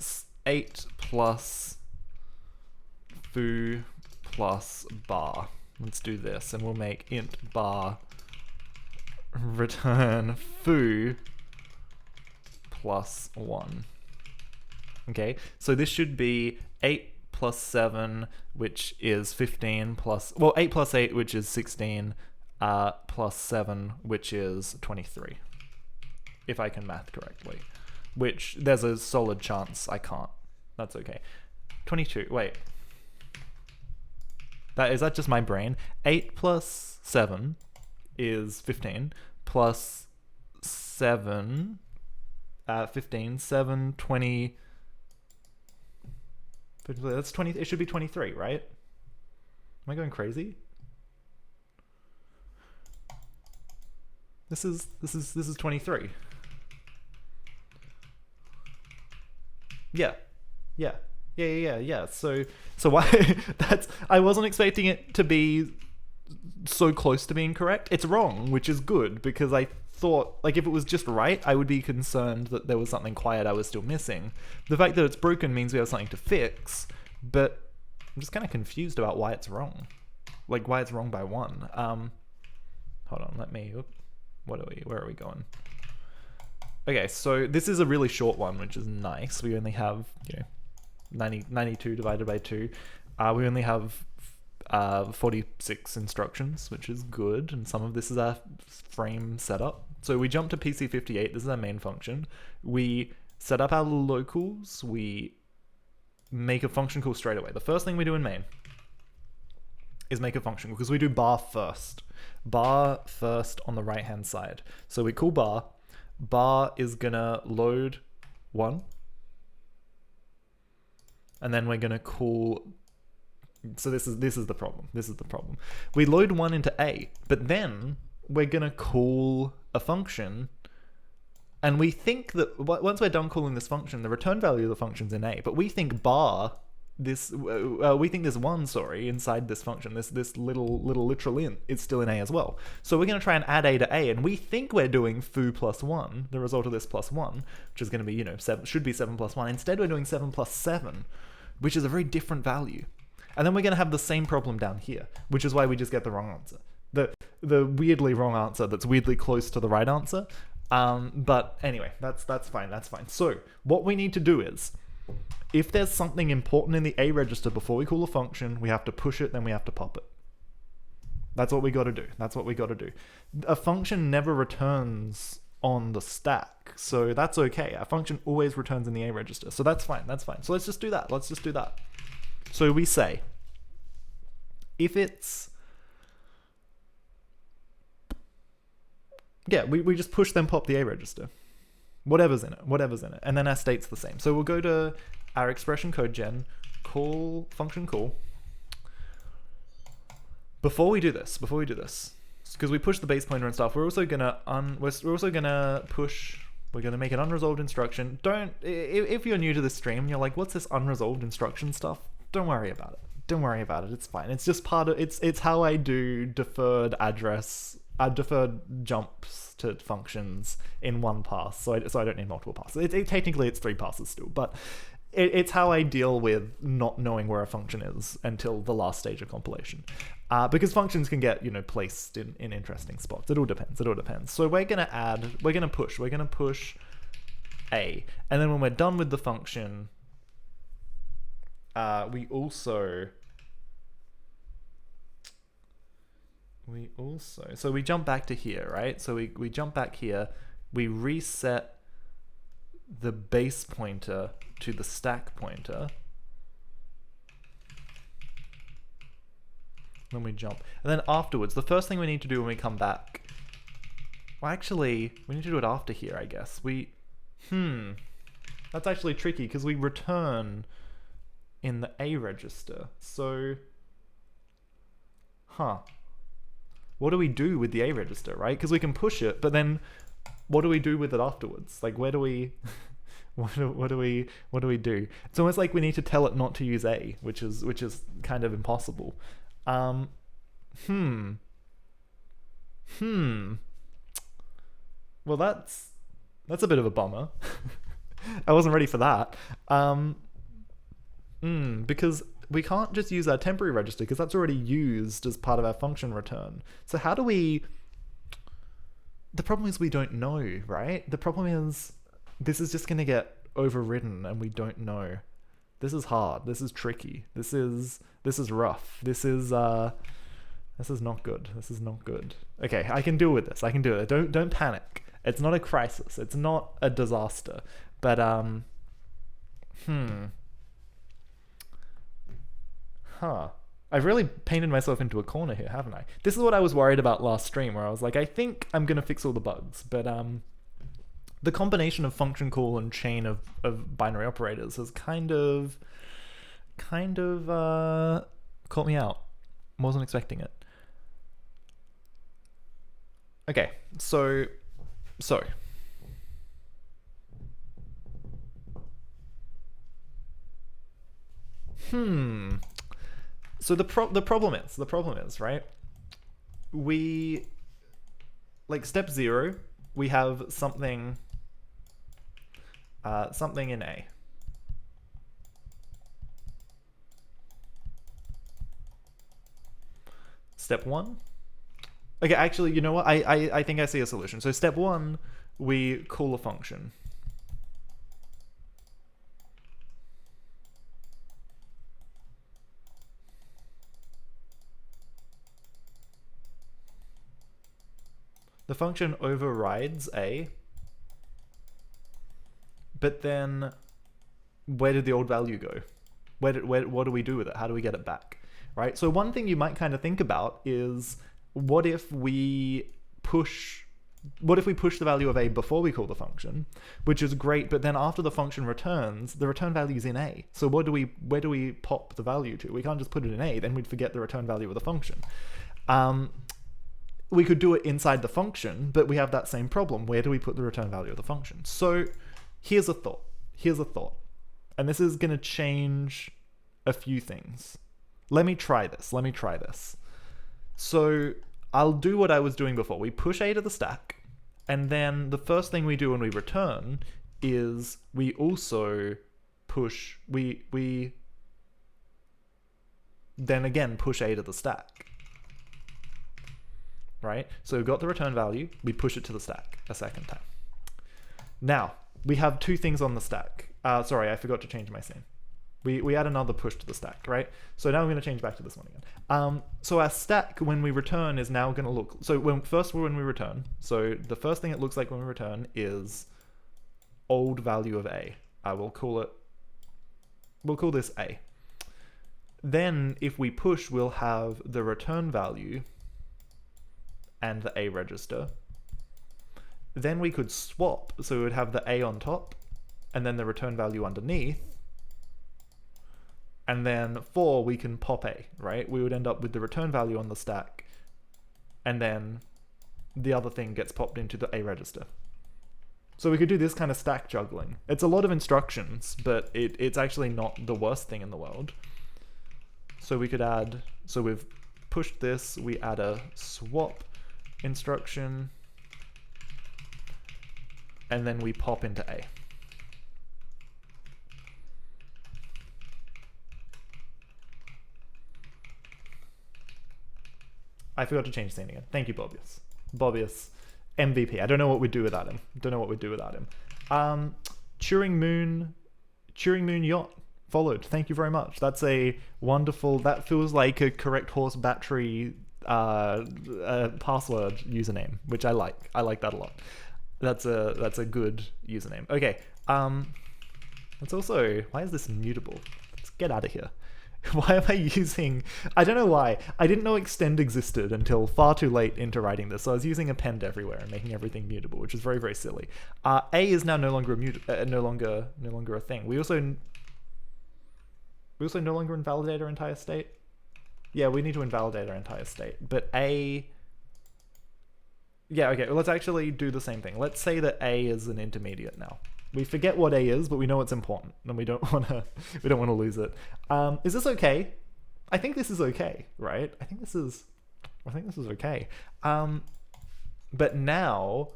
8 plus foo plus bar. Let's do this, and we'll make int bar return foo plus 1. Okay, so this should be 8 plus 7, which is 15 plus... Well, 8 plus 8, which is 16, plus 7, which is 23. If I can math correctly, which there's a solid chance I can't. That's okay. 22, wait. Is that just my brain? 8 plus 7 is 15, plus 7, 15, 7, 20, that's 20, it should be 23, right? Am I going crazy? This is 23. Yeah. Yeah. Yeah. So why that's I wasn't expecting it to be so close to being correct. It's wrong, which is good because I thought like if it was just right, I would be concerned that there was something quiet I was still missing. The fact that it's broken means we have something to fix, but I'm just kind of confused about why it's wrong. Like why it's wrong by one. Hold on, let me where are we going? Okay, so this is a really short one, which is nice. We only have, 92 divided by 2. We only have 46 instructions, which is good, and some of this is our frame setup. So we jump to PC58, this is our main function. We set up our locals, we make a function call straight away. The first thing we do in main is make a function call, because we do bar first. Bar first on the right hand side. So we call bar. Bar is gonna load 1, and then we're gonna call. So this is the problem. We load 1 into A, but then we're gonna call a function, and we think that once we're done calling this function, the return value of the function's in A. But we think bar this this 1, inside this function, this little literal int is still in A as well. So we're going to try and add A to A, and we think we're doing foo plus 1, the result of this plus 1, which is going to be, 7, should be 7 plus 1. Instead we're doing 7 plus 7, which is a very different value. And then we're going to have the same problem down here, which is why we just get the wrong answer. The weirdly wrong answer that's weirdly close to the right answer. But anyway, that's fine. So what we need to do is, if there's something important in the A register before we call a function, we have to push it, then we have to pop it. That's what we got to do. A function never returns on the stack, so that's okay. A function always returns in the A register, so that's fine. So let's just do that. So we say, if it's... Yeah, we just push then pop the A register. Whatever's in it. And then our state's the same. So we'll go to our expression code gen, call function call. Before we do this, because we push the base pointer and stuff, we're also gonna make an unresolved instruction. If you're new to this stream, you're like, what's this unresolved instruction stuff? Don't worry about it. It's fine. It's just part of it's how I do deferred jumps to functions in one pass, so I don't need multiple passes. Technically it's 3 passes still, but it's how I deal with not knowing where a function is until the last stage of compilation. Because functions can get placed in interesting spots. It all depends. So we're gonna push A, and then when we're done with the function, so we jump back to here, right? So we jump back here, we reset the base pointer to the stack pointer, then we jump. And then afterwards, the first thing we need to do when we come back, well, actually, we need to do it after here, I guess. That's actually tricky, because we return in the A register. So, what do we do with the A register, right? Because we can push it, but then what do we do with it afterwards? Like, where do we... what do we do? It's almost like we need to tell it not to use A, which is kind of impossible. Well, that's a bit of a bummer. I wasn't ready for that. Because we can't just use our temporary register, because that's already used as part of our function return. So how do we... The problem is we don't know, right? The problem is this is just going to get overridden and we don't know. This is hard. This is tricky. This is rough. This is not good. Okay, I can deal with this. Don't panic. It's not a crisis. It's not a disaster. But I've really painted myself into a corner here, haven't I? This is what I was worried about last stream, where I was like, I think I'm gonna fix all the bugs, but the combination of function call and chain of binary operators has kind of caught me out. Wasn't expecting it. Okay, so So the problem is, right? We, like step 0, we have something in A. Step 1. Okay, actually, you know what? I think I see a solution. So step 1, we call a function. The function overrides A, but then where did the old value go? What do we do with it? How do we get it back? Right? So one thing you might kind of think about is, what if we push the value of A before we call the function, which is great, but then after the function returns, the return value is in A. So where do we pop the value to? We can't just put it in A, then we'd forget the return value of the function. We could do it inside the function, but we have that same problem. Where do we put the return value of the function? So here's a thought. And this is going to change a few things. Let me try this. So I'll do what I was doing before. We push A to the stack, and then the first thing we do when we return is we also push, we then again push A to the stack. Right? So we've got the return value, we push it to the stack a second time. Now, we have two things on the stack. Sorry, I forgot to change my scene. We add another push to the stack, right? So now I'm going to change back to this one again. So our stack, when we return, is now going to look... So when we return, so the first thing it looks like when we return is old value of A. We'll call this A. Then if we push, we'll have the return value and the A register. Then we could swap, so we would have the A on top, and then the return value underneath. And then we can pop A, right? We would end up with the return value on the stack, and then the other thing gets popped into the A register. So we could do this kind of stack juggling. It's a lot of instructions, but it's actually not the worst thing in the world. So we could add, so we've pushed this, we add a swap instruction, and then we pop into A. I forgot to change scene again. Thank you, Bobius. Bobius, MVP. I don't know what we'd do without him. Turing Moon Yacht followed. Thank you very much. That's a wonderful, that feels like a correct horse battery password username, which I like. I like that a lot. That's a good username. Okay. That's also, why is this mutable? Let's get out of here. Why am I using... I don't know why. I didn't know extend existed until far too late into writing this, so I was using append everywhere and making everything mutable, which is very, very silly. A is now no longer no longer a thing. We also no longer invalidate our entire state. Yeah, we need to invalidate our entire state. But A... Yeah, okay, well, let's actually do the same thing. Let's say that A is an intermediate now. We forget what A is, but we know it's important, and we don't want to lose it. Is this okay? I think this is okay, right? I think this is okay. But now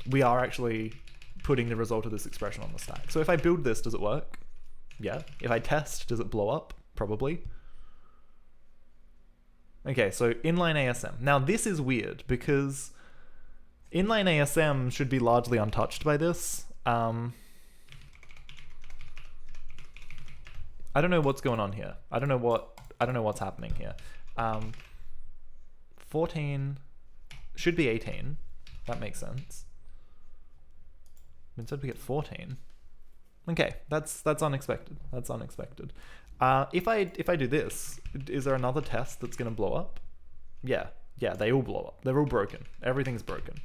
we are actually putting the result of this expression on the stack. So if I build this, does it work? Yeah. If I test, does it blow up? Probably. Okay, so inline ASM. Now this is weird because inline ASM should be largely untouched by this. I don't know what's going on here. I don't know what's happening here. 14 should be 18. That makes sense. Instead we get 14. Okay, that's unexpected. That's unexpected. If I do this, is there another test that's gonna blow up? Yeah, they all blow up. They're all broken. Everything's broken.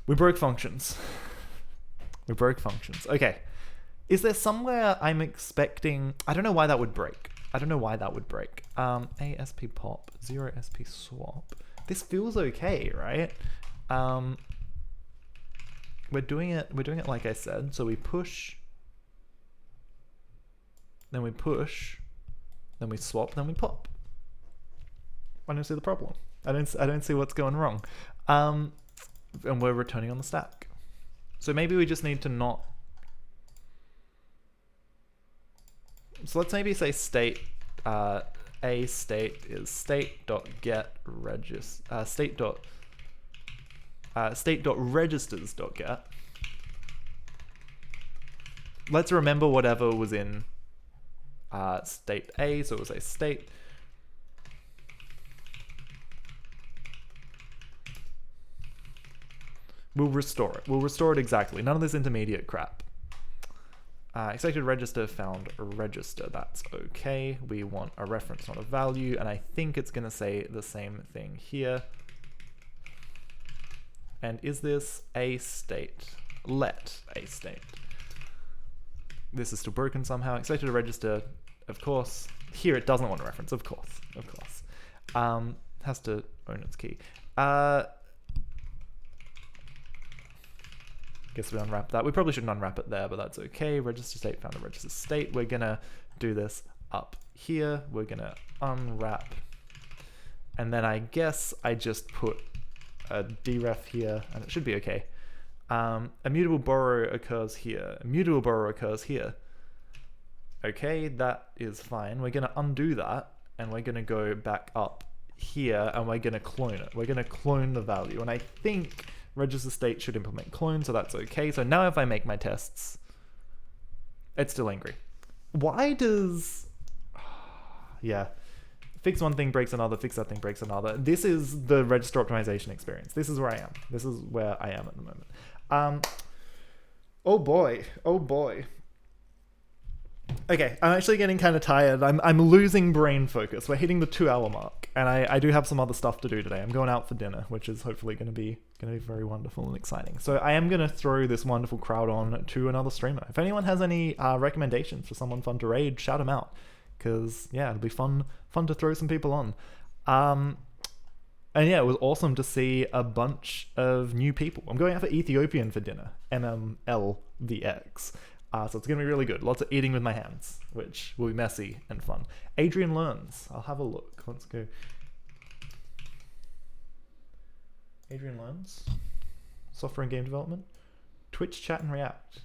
We broke functions. Okay. Is there somewhere I'm expecting... I don't know why that would break. ASP pop, 0 SP swap. This feels okay, right? We're doing it like I said. So we push then we push, then we swap, then we pop. I don't see the problem. I don't see what's going wrong. And we're returning on the stack. So maybe we just need to not. So let's maybe say state, a state is state.get register, state.registers.get. Let's remember whatever was in state A, so it was a state. We'll restore it. We'll restore it exactly. None of this intermediate crap. Expected register found register. That's okay. We want a reference, not a value. And I think it's going to say the same thing here. And is this a state? Let a state. This is still broken somehow. Expected to register, of course. Here it doesn't want a reference, of course. Of course. Has to own its key. Guess we unwrap that. We probably shouldn't unwrap it there, but that's okay. Register state found a register state. We're gonna do this up here. We're gonna unwrap. And then I guess I just put a deref here, and it should be okay. Immutable borrow occurs here. Immutable borrow occurs here. Okay, that is fine. We're gonna undo that, and we're gonna go back up here, and we're gonna clone it. We're gonna clone the value, and I think register state should implement clone, so that's okay. So now if I make my tests, it's still angry. Why does... yeah. Fix one thing, breaks another, fix that thing, breaks another. This is the register optimization experience. This is where I am. This is where I am at the moment. Oh boy. Oh boy. Okay, I'm actually getting kind of tired. I'm losing brain focus. We're hitting the 2-hour mark, and I do have some other stuff to do today. I'm going out for dinner, which is hopefully going to be very wonderful and exciting. So I am going to throw this wonderful crowd on to another streamer. If anyone has any recommendations for someone fun to raid, shout them out, because yeah, it'll be fun to throw some people on. And yeah, it was awesome to see a bunch of new people. I'm going out for Ethiopian for dinner, MMLVX. So it's going to be really good. Lots of eating with my hands, which will be messy and fun. Adrian Learns. I'll have a look. Let's go. Adrian Learns. Software and game development. Twitch chat and React.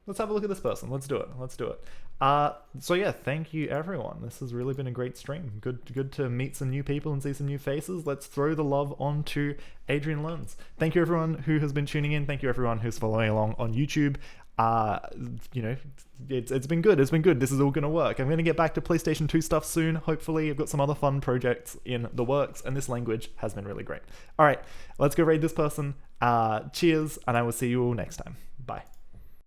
Let's have a look at this person. Let's do it. Let's do it. So yeah, thank you everyone. This has really been a great stream. Good to meet some new people and see some new faces. Let's throw the love on to Adrian Learns. Thank you everyone who has been tuning in. Thank you everyone who's following along on YouTube. You know, it's been good. It's been good. This is all going to work. I'm going to get back to PlayStation 2 stuff soon. Hopefully I've got some other fun projects in the works, and this language has been really great. All right, let's go raid this person. Cheers, and I will see you all next time. Bye.